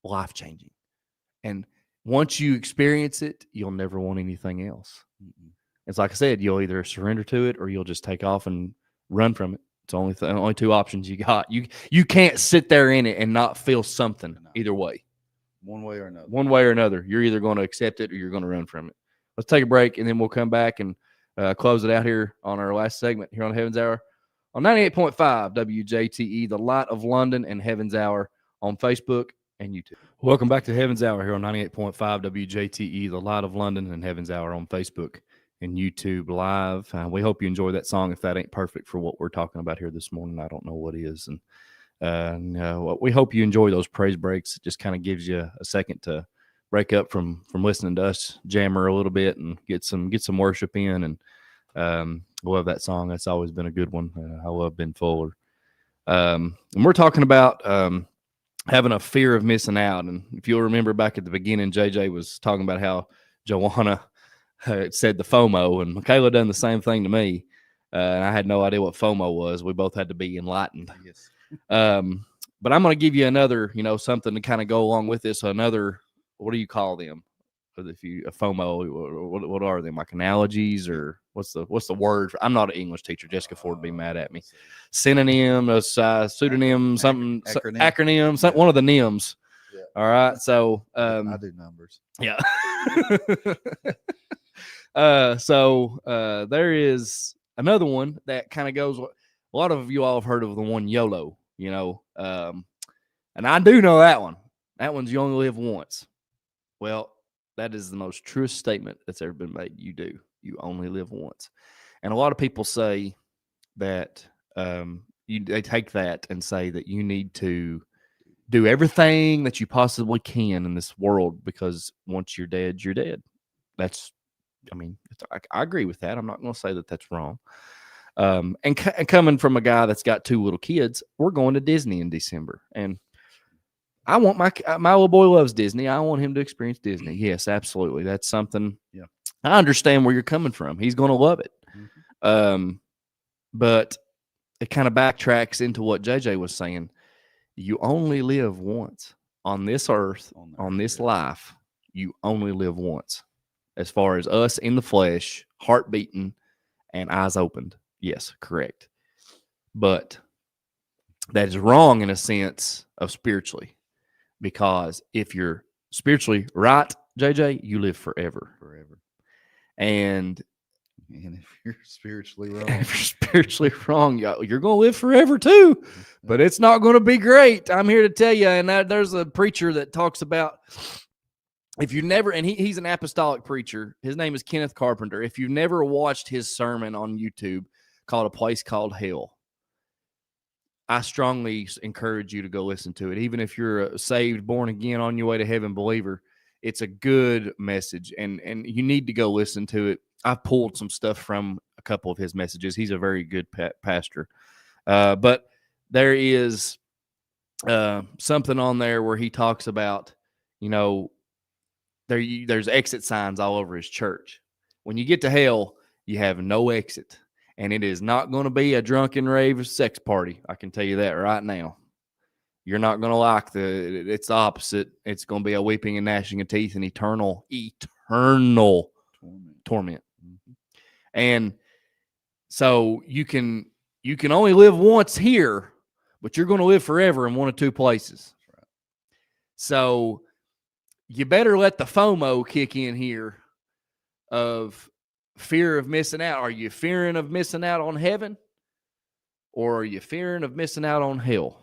life changing. And once you experience it, you'll never want anything else. It's like I said, you'll either surrender to it or you'll just take off and run from it. It's only two options you got. You can't sit there in it and not feel something either way. One way or another. One way or another. You're either going to accept it or you're going to run from it. Let's take a break, and then we'll come back and close it out here on our last segment here on Heaven's Hour on 98.5 WJTE, the Light of London, and Heaven's Hour on Facebook and YouTube. Welcome back to Heaven's Hour here on 98.5 WJTE, the Light of London, and Heaven's Hour on Facebook and YouTube Live. We hope you enjoy that song. If that ain't perfect for what we're talking about here this morning, I don't know what is. And we hope you enjoy those praise breaks. It just kind of gives you a second to break up from listening to us jammer a little bit and get some worship in. And I love that song. That's always been a good one. I love Ben Fuller. And we're talking about having a fear of missing out. And if you'll remember back at the beginning, JJ was talking about how Joanna said the FOMO, and Michaela done the same thing to me. And I had no idea what FOMO was. We both had to be enlightened. Yes. But I'm going to give you another, something to kind of go along with this. Another, what do you call them? If you a FOMO, what are them? Like analogies, or what's the word? I'm not an English teacher. Jessica Ford would be mad at me. Synonym, pseudonym, something, acronym, one of the NIMs. Yeah. All right. So I do numbers. Yeah. So there is another one that kind of goes. A lot of you all have heard of the one YOLO, and I do know that one. That one's you only live once. Well, that is the most truest statement that's ever been made. You do. You only live once. And a lot of people say that they take that and say that you need to do everything that you possibly can in this world, because once you're dead, you're dead. I agree with that. I'm not going to say that that's wrong. And coming from a guy that's got two little kids, we're going to Disney in December, and I want my little boy loves Disney. I want him to experience Disney. Yes, absolutely. That's something. Yeah, I understand where you're coming from. He's going to love it. Mm-hmm. But it kind of backtracks into what JJ was saying. You only live once on this earth, on this life. You only live once. As far as us in the flesh, heart beating and eyes opened. Yes, correct. But that is wrong in a sense of spiritually. Because if you're spiritually right, JJ, you live forever. And if you're spiritually wrong, you're going to live forever too. But it's not going to be great. I'm here to tell you. And there's a preacher that talks about, if you never, and he's an apostolic preacher. His name is Kenneth Carpenter. If you've never watched his sermon on YouTube called A Place Called Hell, I strongly encourage you to go listen to it. Even if you're a saved, born again, on your way to heaven believer, it's a good message, and you need to go listen to it. I've pulled some stuff from a couple of his messages. He's a very good pastor. But there is something on there where he talks about, there's exit signs all over his church. When you get to hell, you have no exit. And it is not going to be a drunken rave sex party. I can tell you that right now. You're not going to like it's the opposite. It's going to be a weeping and gnashing of teeth and eternal torment. And so you can only live once here, but you're going to live forever in one of two places. So you better let the FOMO kick in here of fear of missing out. Are you fearing of missing out on heaven, or are you fearing of missing out on hell?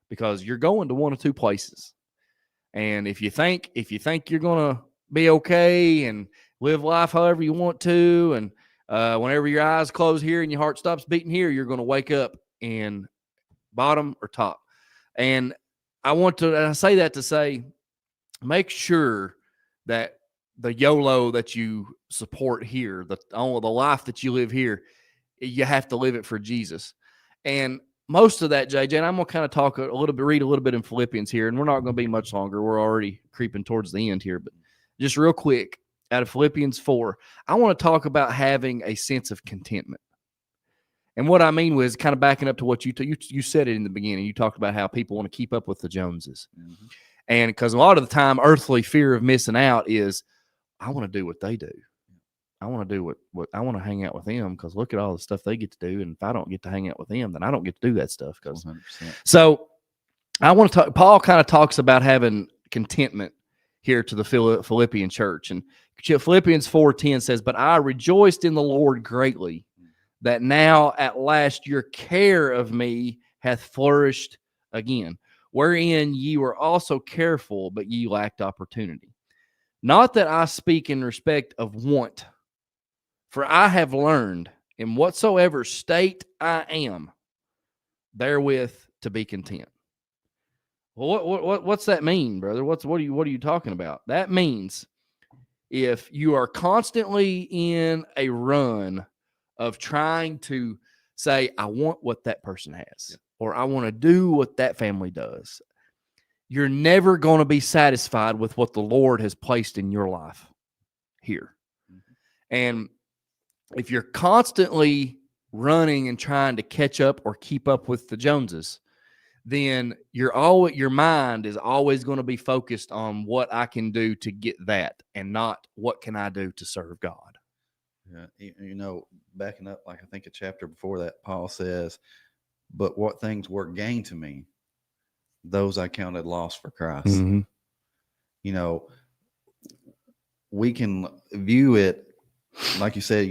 Because you're going to one of two places. And if you think you're going to be okay and live life however you want to, and whenever your eyes close here and your heart stops beating here, you're going to wake up in bottom or top. And and I say that to say, make sure that the YOLO that you support here, the life that you live here, you have to live it for Jesus. And most of that, JJ, and I'm going to kind of talk a little bit, read a little bit in Philippians here, and we're not going to be much longer. We're already creeping towards the end here, but just real quick, out of Philippians 4, I want to talk about having a sense of contentment. And what I mean was kind of backing up to what you said it in the beginning. You talked about how people want to keep up with the Joneses. Mm-hmm. And because a lot of the time, earthly fear of missing out is, I want to do what they do. I want to do what I want to hang out with them, because look at all the stuff they get to do. And if I don't get to hang out with them, then I don't get to do that stuff. So I want to talk. Paul kind of talks about having contentment here to the Philippian church. And Philippians 4:10 says, "But I rejoiced in the Lord greatly, that now at last your care of me hath flourished again, wherein ye were also careful, but ye lacked opportunity. Not that I speak in respect of want, for I have learned in whatsoever state I am, therewith to be content." Well, what's that mean, brother? What are you talking about? That means if you are constantly in a run of trying to say, I want what that person has, or I want to do what that family does, you're never going to be satisfied with what the Lord has placed in your life here. Mm-hmm. And if you're constantly running and trying to catch up or keep up with the Joneses, then your mind is always going to be focused on what I can do to get that, and not what can I do to serve God. Yeah, backing up, like I think a chapter before that, Paul says, "But what things were gain to me, those I counted loss for Christ." Mm-hmm. We can view it, like you said,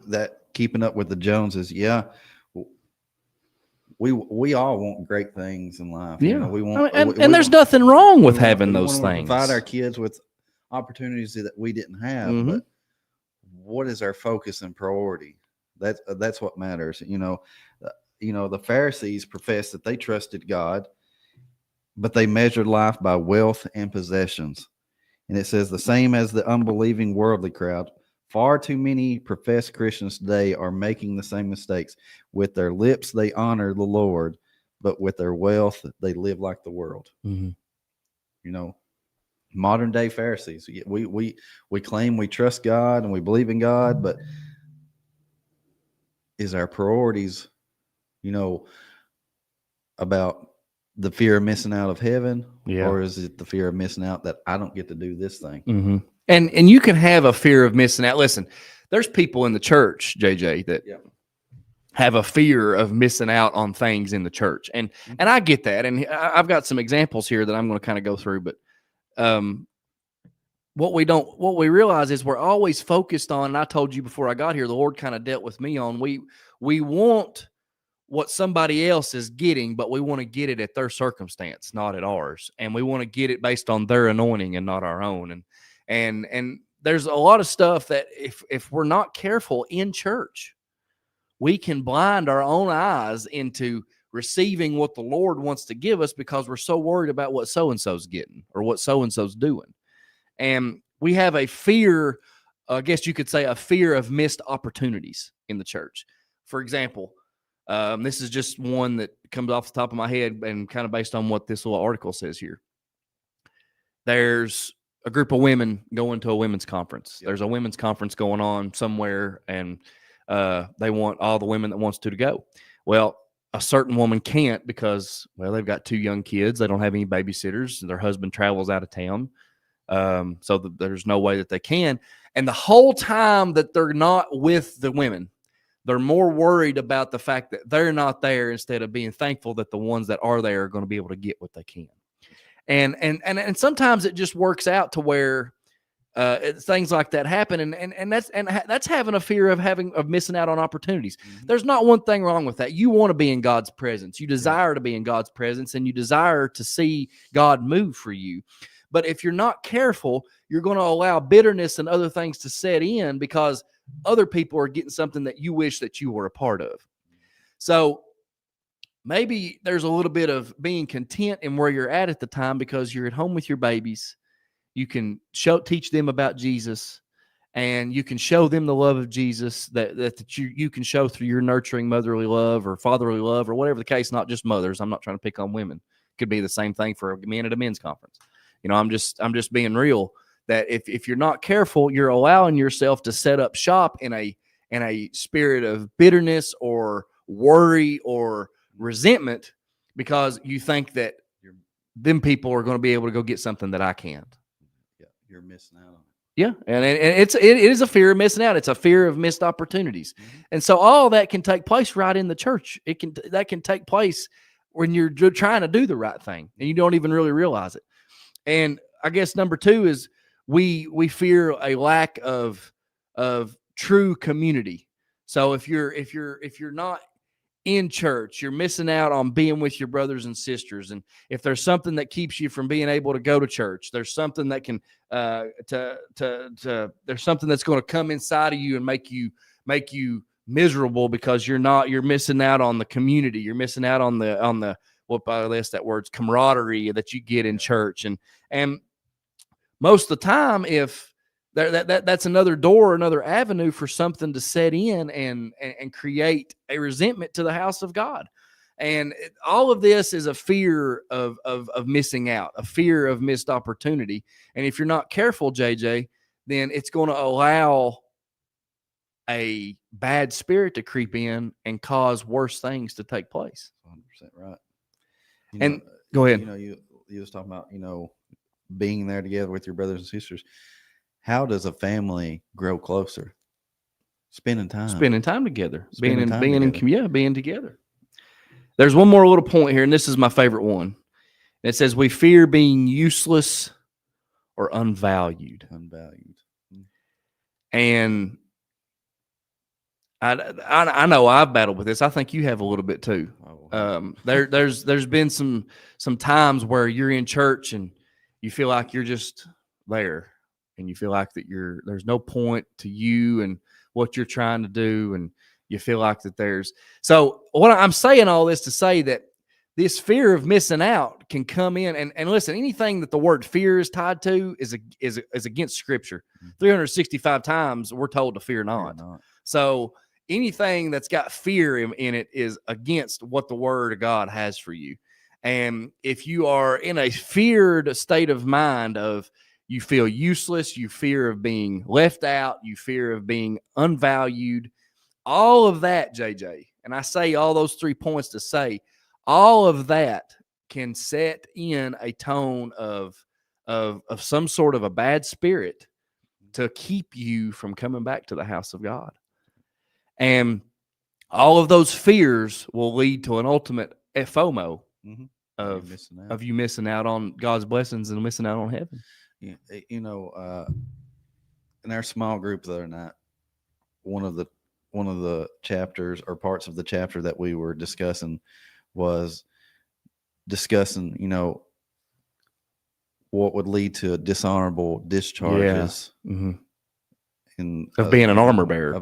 that keeping up with the Joneses. Yeah. We all want great things in life. Yeah. We want, and there's nothing wrong with having those things. Provide our kids with opportunities that we didn't have, mm-hmm. but what is our focus and priority? That's what matters. The Pharisees professed that they trusted God, but they measured life by wealth and possessions. And it says, the same as the unbelieving worldly crowd, far too many professed Christians today are making the same mistakes. With their lips, they honor the Lord, but with their wealth, they live like the world. Mm-hmm. Modern day Pharisees. We claim we trust God and we believe in God, but is our priorities, about the fear of missing out of heaven, or is it the fear of missing out that I don't get to do this thing? Mm-hmm. And you can have a fear of missing out. Listen, there's people in the church, JJ, that have a fear of missing out on things in the church. And I get that. And I've got some examples here that I'm going to kind of go through. But what we realize is we're always focused on, and I told you before I got here, the Lord kind of dealt with me on, we want what somebody else is getting, but we want to get it at their circumstance, not at ours. And we want to get it based on their anointing and not our own. And there's a lot of stuff that if we're not careful in church, we can blind our own eyes into receiving what the Lord wants to give us, because we're so worried about what so-and-so's getting or what so-and-so's doing. And we have a fear, I guess you could say, a fear of missed opportunities in the church. For example, this is just one that comes off the top of my head and kind of based on what this little article says here. There's a group of women going to a women's conference. There's a women's conference going on somewhere, and they want all the women that wants to go. Well, a certain woman can't because, they've got 2 young kids. They don't have any babysitters. Their husband travels out of town. There's no way that they can. And the whole time that they're not with the women, they're more worried about the fact that they're not there instead of being thankful that the ones that are there are going to be able to get what they can. And sometimes it just works out to where things like that happen, and that's having a fear of missing out on opportunities. Mm-hmm. There's not one thing wrong with that. You want to be in God's presence. You desire to be in God's presence, and you desire to see God move for you. But if you're not careful, you're going to allow bitterness and other things to set in because other people are getting something that you wish that you were a part of. So maybe there's a little bit of being content in where you're at the time because you're at home with your babies. You can teach them about Jesus, and you can show them the love of Jesus that you can show through your nurturing motherly love or fatherly love or whatever the case, not just mothers. I'm not trying to pick on women. Could be the same thing for a man at a men's conference. I'm just being real that if you're not careful, you're allowing yourself to set up shop in a spirit of bitterness or worry or resentment because you think that them people are going to be able to go get something that I can't. Yeah, you're missing out on it. Yeah, and it is a fear of missing out. It's a fear of missed opportunities, and so all that can take place right in the church. That can take place when you're trying to do the right thing, and you don't even really realize it. And I guess number 2 is we fear a lack of true community. So if you're not in church, you're missing out on being with your brothers and sisters. And if there's something that keeps you from being able to go to church, there's something that can there's something that's going to come inside of you and make you miserable because you're missing out on the community. You're missing out on the what by that word's camaraderie that you get in church. And most of the time, if that's another door, another avenue for something to set in and create a resentment to the house of God. And all of this is a fear of missing out, a fear of missed opportunity. And if you're not careful, JJ, then it's going to allow a bad spirit to creep in and cause worse things to take place. 100% right. And go ahead. You was talking about, being there together with your brothers and sisters. How does a family grow closer? Spending time together, being together. There's one more little point here, and this is my favorite one. It says we fear being useless or unvalued. And I know I've battled with this. I think you have a little bit too. There's been some times where you're in church and you feel like you're just there, and you feel like that there's no point to you and what you're trying to do, and you feel like that there's. So what I'm saying all this to say that this fear of missing out can come in, and listen, anything that the word fear is tied to is against Scripture. 365 times we're told to fear not. So anything that's got fear in it is against what the Word of God has for you. And if you are in a feared state of mind of you feel useless, you fear of being left out, you fear of being unvalued, all of that, JJ, and I say all those 3 points to say, all of that can set in a tone of some sort of a bad spirit to keep you from coming back to the house of God. And all of those fears will lead to an ultimate FOMO of you missing out on God's blessings and missing out on heaven. Yeah, in our small group the other night, one of the chapters or parts of the chapter that we were discussing was discussing, what would lead to dishonorable discharges of being an armor bearer.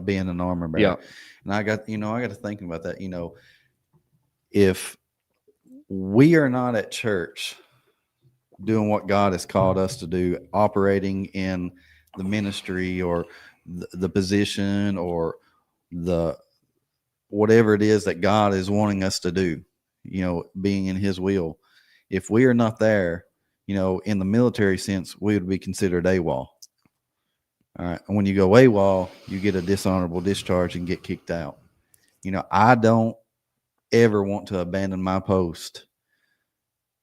Yeah. And I got to thinking about that. If we are not at church doing what God has called us to do, operating in the ministry or the position or the whatever it is that God is wanting us to do, being in His will. If we are not there, in the military sense, we would be considered AWOL. All right. And when you go AWOL, you get a dishonorable discharge and get kicked out. I don't ever want to abandon my post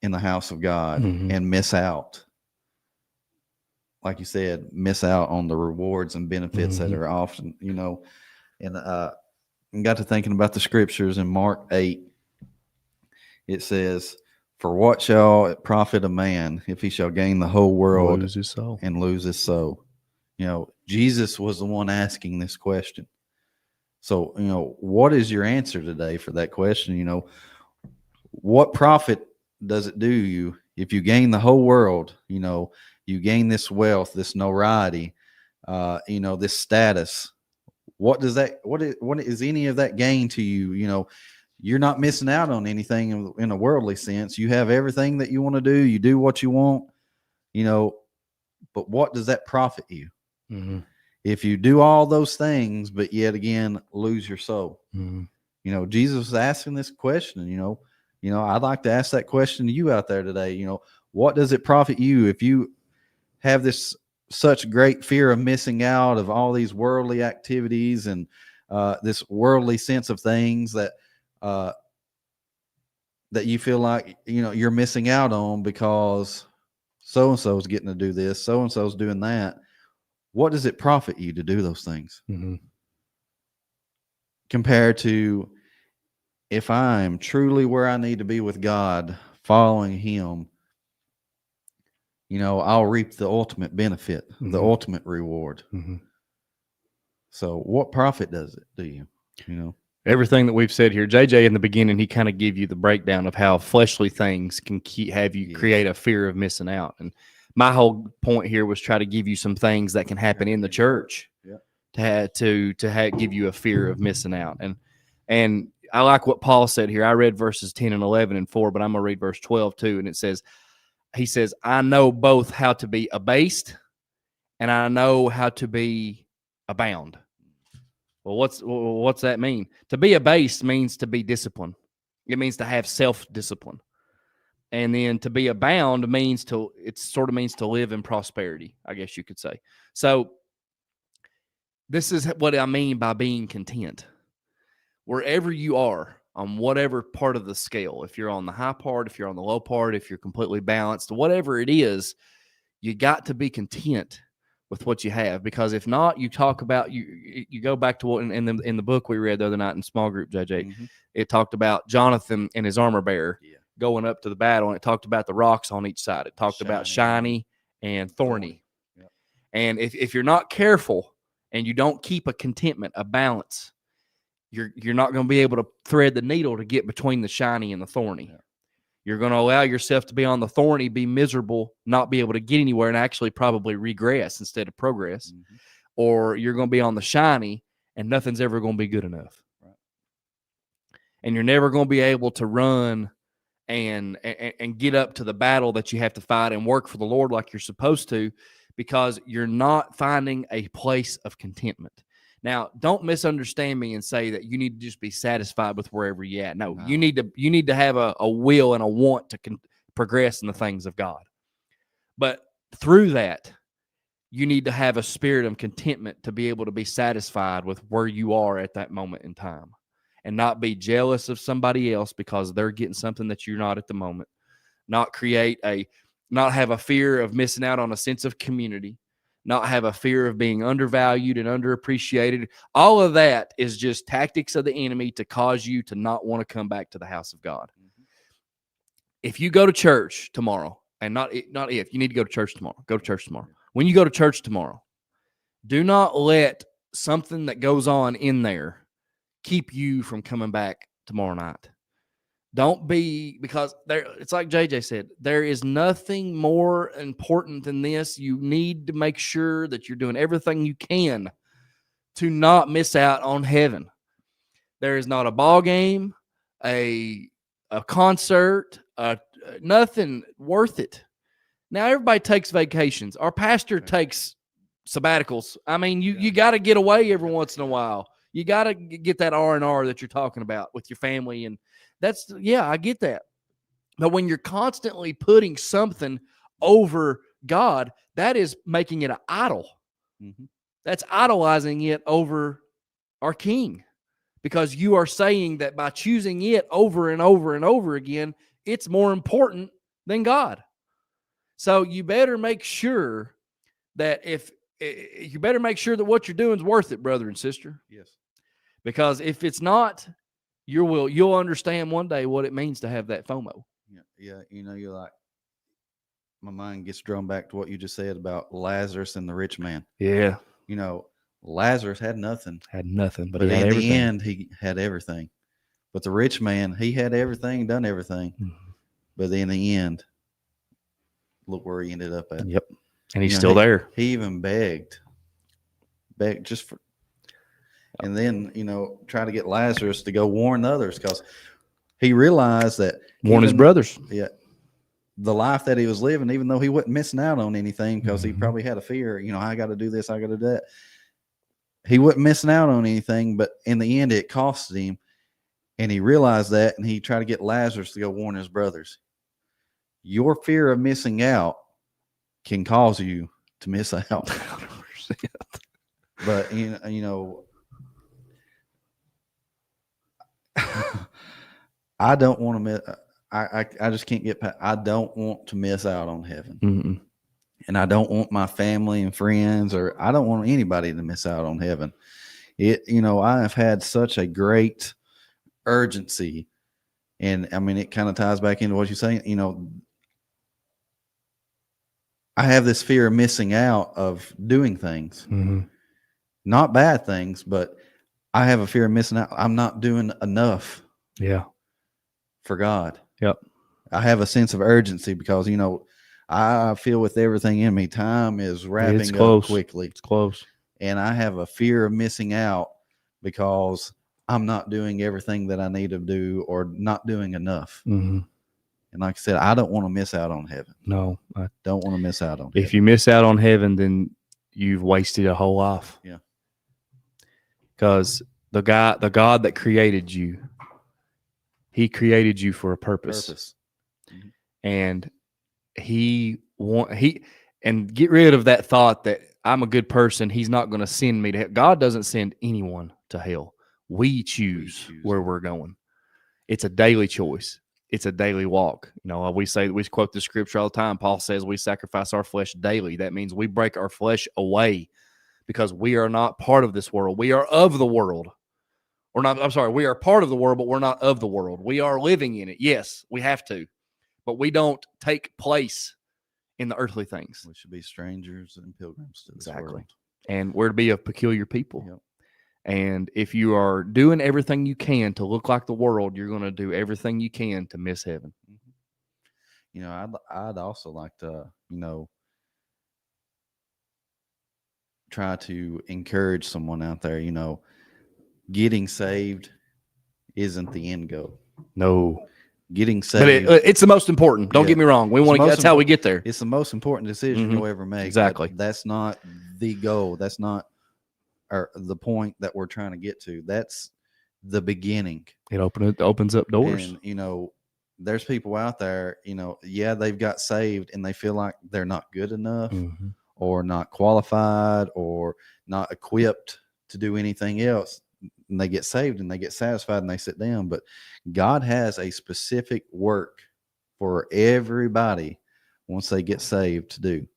in the house of God and miss out. Like you said, miss out on the rewards and benefits that are often, and got to thinking about the scriptures in Mark 8. It says, "For what shall it profit a man if he shall gain the whole world and lose his soul?" Jesus was the one asking this question. So, what is your answer today for that question? What profit does it do you if you gain the whole world? You gain this wealth, this notoriety, this status. What is any of that gain to you? you're not missing out on anything in a worldly sense. You have everything that you want to do. You do what you want, but what does that profit you? Mm-hmm. If you do all those things, but yet again, lose your soul. Mm-hmm. Jesus is asking this question, I'd like to ask that question to you out there today. What does it profit you if you have this such great fear of missing out of all these worldly activities and this worldly sense of things that you feel like you're missing out on because so and so is getting to do this, so and so is doing that. What does it profit you to do those things? Mm-hmm. Compared to if I'm truly where I need to be with God, following Him, I'll reap the ultimate benefit, Mm-hmm. the ultimate reward. Mm-hmm. So what profit does it do you? Everything that we've said here, JJ, in the beginning, he kind of gave you the breakdown of how fleshly things can have you create a fear of missing out. And my whole point here was try to give you some things that can happen in the church to give you a fear of missing out. And I like what Paul said here. I read verses 10 and 11 and 4, but I'm going to read verse 12 too. And he says, I know both how to be abased and I know how to be abound. Well, what's that mean? To be abased means to be disciplined. It means to have self-discipline. And then to be abound means to live in prosperity, I guess you could say. So this is what I mean by being content. Wherever you are, on whatever part of the scale, if you're on the high part, if you're on the low part, if you're completely balanced, whatever it is, you got to be content with what you have, because if not, you talk about you go back to what in the book we read the other night in small group, JJ. Mm-hmm. It talked about Jonathan and his armor bearer going up to the battle, and it talked about the rocks on each side. It talked about shiny and thorny. Yep. And if you're not careful and you don't keep a contentment, a balance, you're not going to be able to thread the needle to get between the shiny and the thorny. Yeah. You're going to allow yourself to be on the thorny, be miserable, not be able to get anywhere, and actually probably regress instead of progress. Mm-hmm. Or you're going to be on the shiny, and nothing's ever going to be good enough. Right. And you're never going to be able to run and get up to the battle that you have to fight and work for the Lord like you're supposed to, because you're not finding a place of contentment. Now, don't misunderstand me and say that you need to just be satisfied with wherever you're at. No. You need to have a will and a want to progress in the things of God. But through that, you need to have a spirit of contentment to be able to be satisfied with where you are at that moment in time, and not be jealous of somebody else because they're getting something that you're not at the moment. Not have a fear of missing out on a sense of community. Not have a fear of being undervalued and underappreciated. All of that is just tactics of the enemy to cause you to not want to come back to the house of God. Mm-hmm. If you go to church tomorrow, and not if, you need to go to church tomorrow. Go to church tomorrow. When you go to church tomorrow, do not let something that goes on in there keep you from coming back tomorrow night. Don't be, because it's like JJ said, there is nothing more important than this. You need to make sure that you're doing everything you can to not miss out on heaven. There is not a ball game, a concert, nothing worth it. Now, everybody takes vacations. Our pastor takes sabbaticals. I mean, you got to get away every once in a while. You got to get that R&R that you're talking about with your family, and I get that. But when you're constantly putting something over God, that is making it an idol. Mm-hmm. That's idolizing it over our King, because you are saying that by choosing it over and over and over again, it's more important than God. So you better make sure that what you're doing is worth it, brother and sister. Yes. Because if it's not, you'll understand one day what it means to have that FOMO. Yeah. You're like, my mind gets drawn back to what you just said about Lazarus and the rich man. Yeah. Lazarus had nothing. But in the end, he had everything. But the rich man, he had everything, done everything. Mm-hmm. But in the end, look where he ended up at. Yep. And he's still there. He even begged just for. and then try to get Lazarus to go warn others, because he realized that warn his brothers. Yeah, the life that he was living, even though he wasn't missing out on anything, because he probably had a fear. I got to do this, I got to do that. He wasn't missing out on anything, but in the end, it cost him, and he realized that, and he tried to get Lazarus to go warn his brothers. Your fear of missing out can cause you to miss out. But I don't want to miss. I just can't get past. I don't want to miss out on heaven. Mm-mm. And I don't want my family and friends, or I don't want anybody to miss out on heaven. I have had such a great urgency, and I mean, it kind of ties back into what you're saying. I have this fear of missing out of doing things, not bad things, but I have a fear of missing out. I'm not doing enough. Yeah. For God. Yep. I have a sense of urgency because, I feel with everything in me, time is wrapping up quickly. It's close. And I have a fear of missing out because I'm not doing everything that I need to do, or not doing enough. Mm-hmm. And like I said, I don't want to miss out on heaven. No, I don't want to miss out on heaven. If you miss out on heaven, then you've wasted a whole life. Yeah. Because the God that created you, he created you for a purpose. Mm-hmm. And and get rid of that thought that I'm a good person, he's not going to send me to hell. God doesn't send anyone to hell. We choose where we're going. It's a daily choice. It's a daily walk. We quote the scripture all the time. Paul says we sacrifice our flesh daily. That means we break our flesh away, because we are not part of this world. We are of the world. We are part of the world, but we're not of the world. We are living in it. Yes, we have to, but we don't take place in the earthly things. We should be strangers and pilgrims to this world. And we're to be a peculiar people. Yep. And if you are doing everything you can to look like the world, you're going to do everything you can to miss heaven. I'd also like to, try to encourage someone out there, getting saved isn't the end goal. No. Getting saved. But it's the most important. Don't get me wrong. That's how we get there. It's the most important decision you'll ever make. Exactly. That's not the goal. That's not the point that we're trying to get to. That's the beginning. It opens up doors. And, there's people out there, they've got saved and they feel like they're not good enough, or not qualified, or not equipped to do anything else. And they get saved and they get satisfied and they sit down. But God has a specific work for everybody once they get saved to do.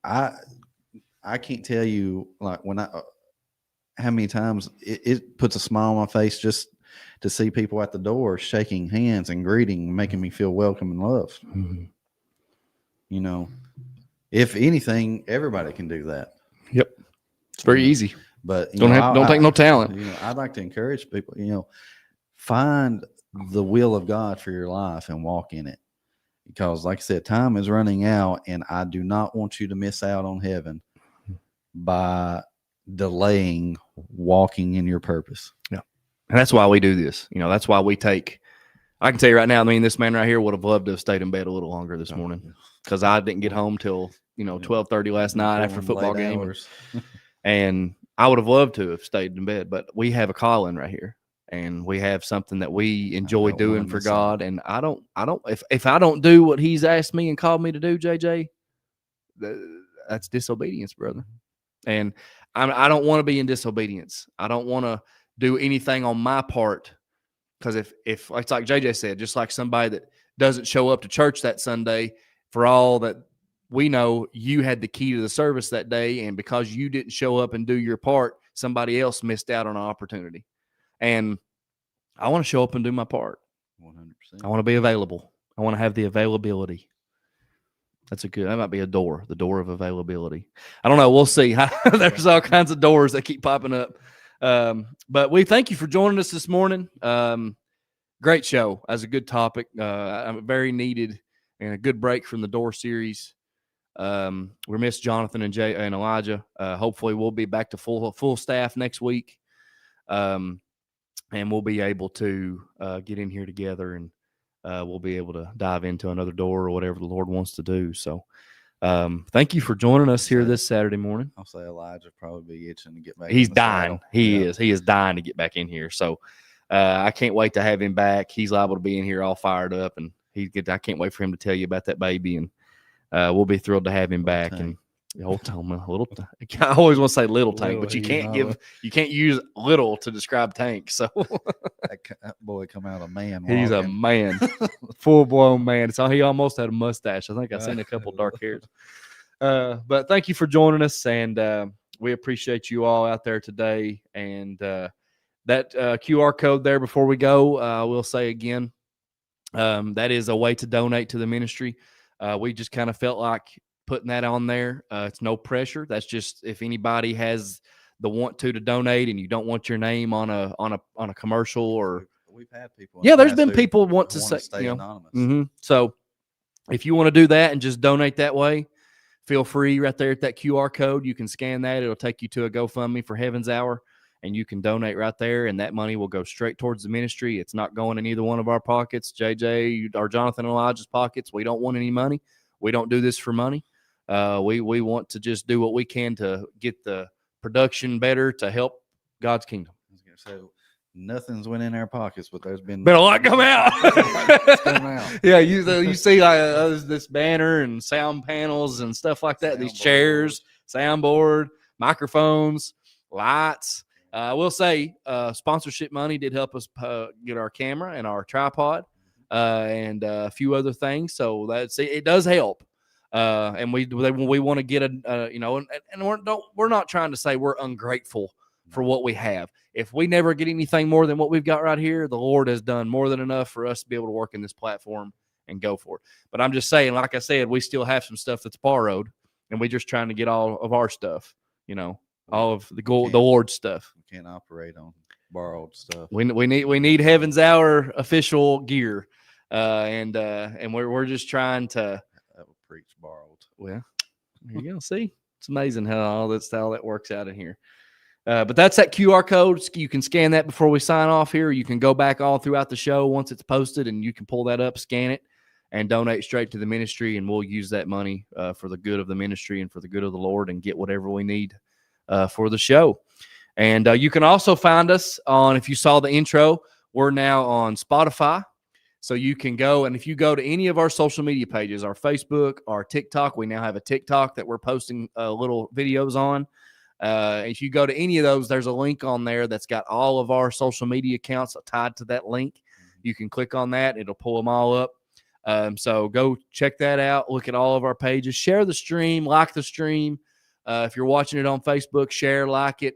I can't tell you, like, how many times it puts a smile on my face just to see people at the door shaking hands and greeting, making me feel welcome and loved. If anything, everybody can do that. Yep. It's very easy. But don't take no talent. I'd like to encourage people, find the will of God for your life and walk in it. Because like I said, time is running out, and I do not want you to miss out on heaven by delaying walking in your purpose. Yeah. And that's why we do this. That's why we take, I can tell you right now, this man right here would have loved to have stayed in bed a little longer this morning, because I didn't get home till, 12:30 last night after a football game. And I would have loved to have stayed in bed, but we have a calling right here, and we have something that we enjoy doing for God. And if I don't do what he's asked me and called me to do, JJ, that's disobedience, brother. And I don't want to be in disobedience. I don't want to do anything on my part, because if it's like JJ said, just like somebody that doesn't show up to church that Sunday, for all that we know, you had the key to the service that day, and because you didn't show up and do your part, somebody else missed out on an opportunity. And I want to show up and do my part. 100%. I want to be available. I want to have the availability. That might be the door of availability. I don't know. We'll see. There's all kinds of doors that keep popping up. But we thank you for joining us this morning. Great show. That's a good topic. Very needed, and a good break from the door series. We missed Jonathan and Jay and Elijah. Hopefully, we'll be back to full staff next week, and we'll be able to get in here together, and we'll be able to dive into another door or whatever the Lord wants to do. So, thank you for joining us here this Saturday morning. I'll say Elijah probably be itching to get back. He's dying. He is dying to get back in here. So, I can't wait to have him back. He's liable to be in here all fired up, and I can't wait for him to tell you about that baby, and we'll be thrilled to have him back. Tank. And the old time, I always want to say little tank, but you can't use little to describe Tank. So that boy come out a man. He's a man, full blown man. So he almost had a mustache. I think I seen a couple dark hairs. But thank you for joining us, and we appreciate you all out there today. And that QR code there before we go, we'll say again, that is a way to donate to the ministry. We just kind of felt like putting that on there. It's no pressure. That's just if anybody has the want to donate and you don't want your name on a commercial, or we've had people. Yeah, there's been people want to stay anonymous. Mm-hmm. So if you want to do that and just donate that way, feel free right there at that QR code. You can scan that. It'll take you to a GoFundMe for Heaven's Hour, and you can donate right there, and that money will go straight towards the ministry. It's not going in either one of our pockets, JJ or Jonathan and Elijah's pockets. We don't want any money. We don't do this for money. We want to just do what we can to get the production better to help God's kingdom. I was going to say, nothing's went in our pockets, but there's been a lot come out. Yeah, you see this banner and sound panels and stuff like that. These chairs, soundboard, microphones, lights. I will say sponsorship money did help us get our camera and our tripod and a few other things. So it does help. And we want to get and we're not trying to say we're ungrateful for what we have. If we never get anything more than what we've got right here, the Lord has done more than enough for us to be able to work in this platform and go for it. But I'm just saying, like I said, we still have some stuff that's borrowed, and we're just trying to get all of our stuff, all of the Lord's stuff. We can't operate on borrowed stuff. We need Heaven's Hour official gear, and we're just trying to. That would preach borrowed. Well, here you go. See, it's amazing how that works out in here. But that's that QR code. You can scan that before we sign off here. You can go back all throughout the show once it's posted, and you can pull that up, scan it, and donate straight to the ministry, and we'll use that money for the good of the ministry and for the good of the Lord, and get whatever we need for the show. And you can also find us on, if you saw the intro, we're now on Spotify. So you can go, and if you go to any of our social media pages, our Facebook, our TikTok, we now have a TikTok that we're posting little videos on. If you go to any of those, there's a link on there that's got all of our social media accounts tied to that link. You can click on that. It'll pull them all up. So go check that out. Look at all of our pages. Share the stream. Like the stream. If you're watching it on Facebook, share, like it.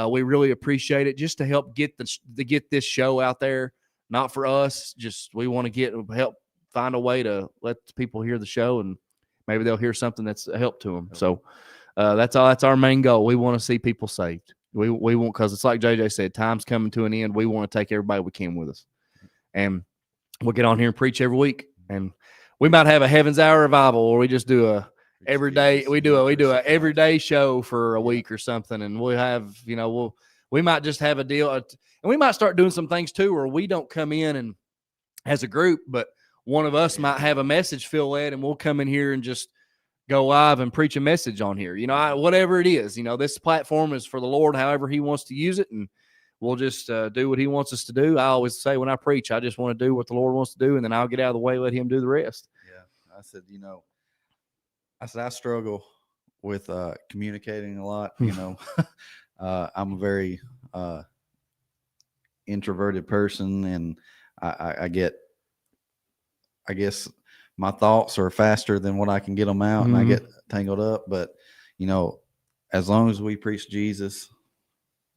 We really appreciate it, just to help get this show out there. Not for us. Just we want to help find a way to let people hear the show, and maybe they'll hear something that's a help to them. So that's our main goal. We want to see people saved. We want, because it's like JJ said, time's coming to an end. We want to take everybody we can with us, and we'll get on here and preach every week. And we might have a Heaven's Hour revival, or we just do a everyday. We do a everyday show for a week or something, and we'll have we might just have a deal, and we might start doing some things too, where we don't come in and as a group, but one of us might have a message Phil led, and we'll come in here and just go live and preach a message on here. Whatever it is, this platform is for the Lord, however He wants to use it, and we'll just do what He wants us to do. I always say when I preach, I just want to do what the Lord wants to do, and then I'll get out of the way, let Him do the rest. Yeah, I said I struggle with communicating a lot. I'm a very introverted person, and I guess my thoughts are faster than what I can get them out, and I get tangled up. But as long as we preach Jesus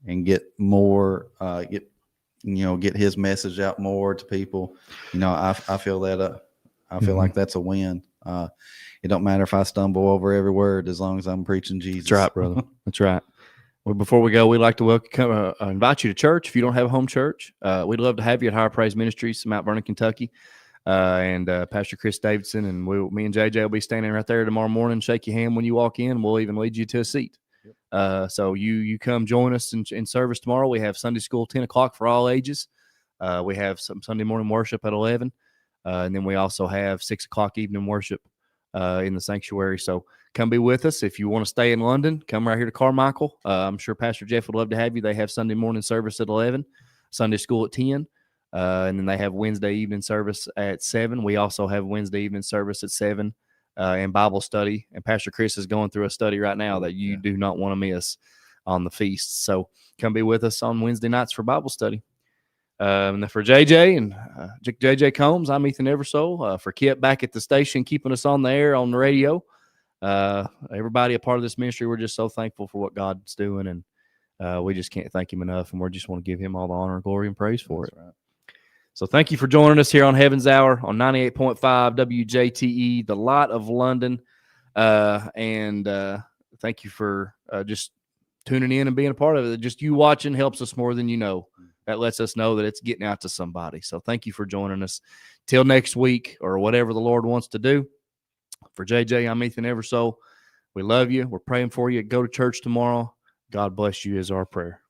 and get more, get His message out more to people, I feel that I feel like that's a win. It don't matter if I stumble over every word, as long as I'm preaching Jesus. That's right, brother. That's right. Well, before we go, we'd like to invite you to church. If you don't have a home church, we'd love to have you at Higher Praise Ministries, Mount Vernon, Kentucky. and Pastor Chris Davidson, and me and JJ will be standing right there tomorrow morning. Shake your hand when you walk in. We'll even lead you to a seat. So you come join us in service tomorrow. We have Sunday school 10 o'clock for all ages. We have some Sunday morning worship at 11, and then we also have 6 o'clock evening worship in the sanctuary. So come be with us. If you want to stay in London, come right here to Carmichael. I'm sure Pastor Jeff would love to have you. They have Sunday morning service at 11, Sunday school at 10, and then they have Wednesday evening service at 7. We also have Wednesday evening service at 7 and Bible study. And Pastor Chris is going through a study right now that you do not want to miss on the feast. So come be with us on Wednesday nights for Bible study. And for JJ and JJ Combs, I'm Ethan Eversole. For Kip back at the station, keeping us on the air, on the radio. Everybody a part of this ministry, we're just so thankful for what God's doing, and we just can't thank him enough, and we just want to give him all the honor and glory and praise for it. Right. So thank you for joining us here on Heaven's Hour on 98.5 WJTE, the Lot of London, and thank you for just tuning in and being a part of it. Just you watching helps us more than you know. That lets us know that it's getting out to somebody. So thank you for joining us. Till next week or whatever the Lord wants to do. For JJ, I'm Ethan Eversole. We love you. We're praying for you. Go to church tomorrow. God bless you is our prayer.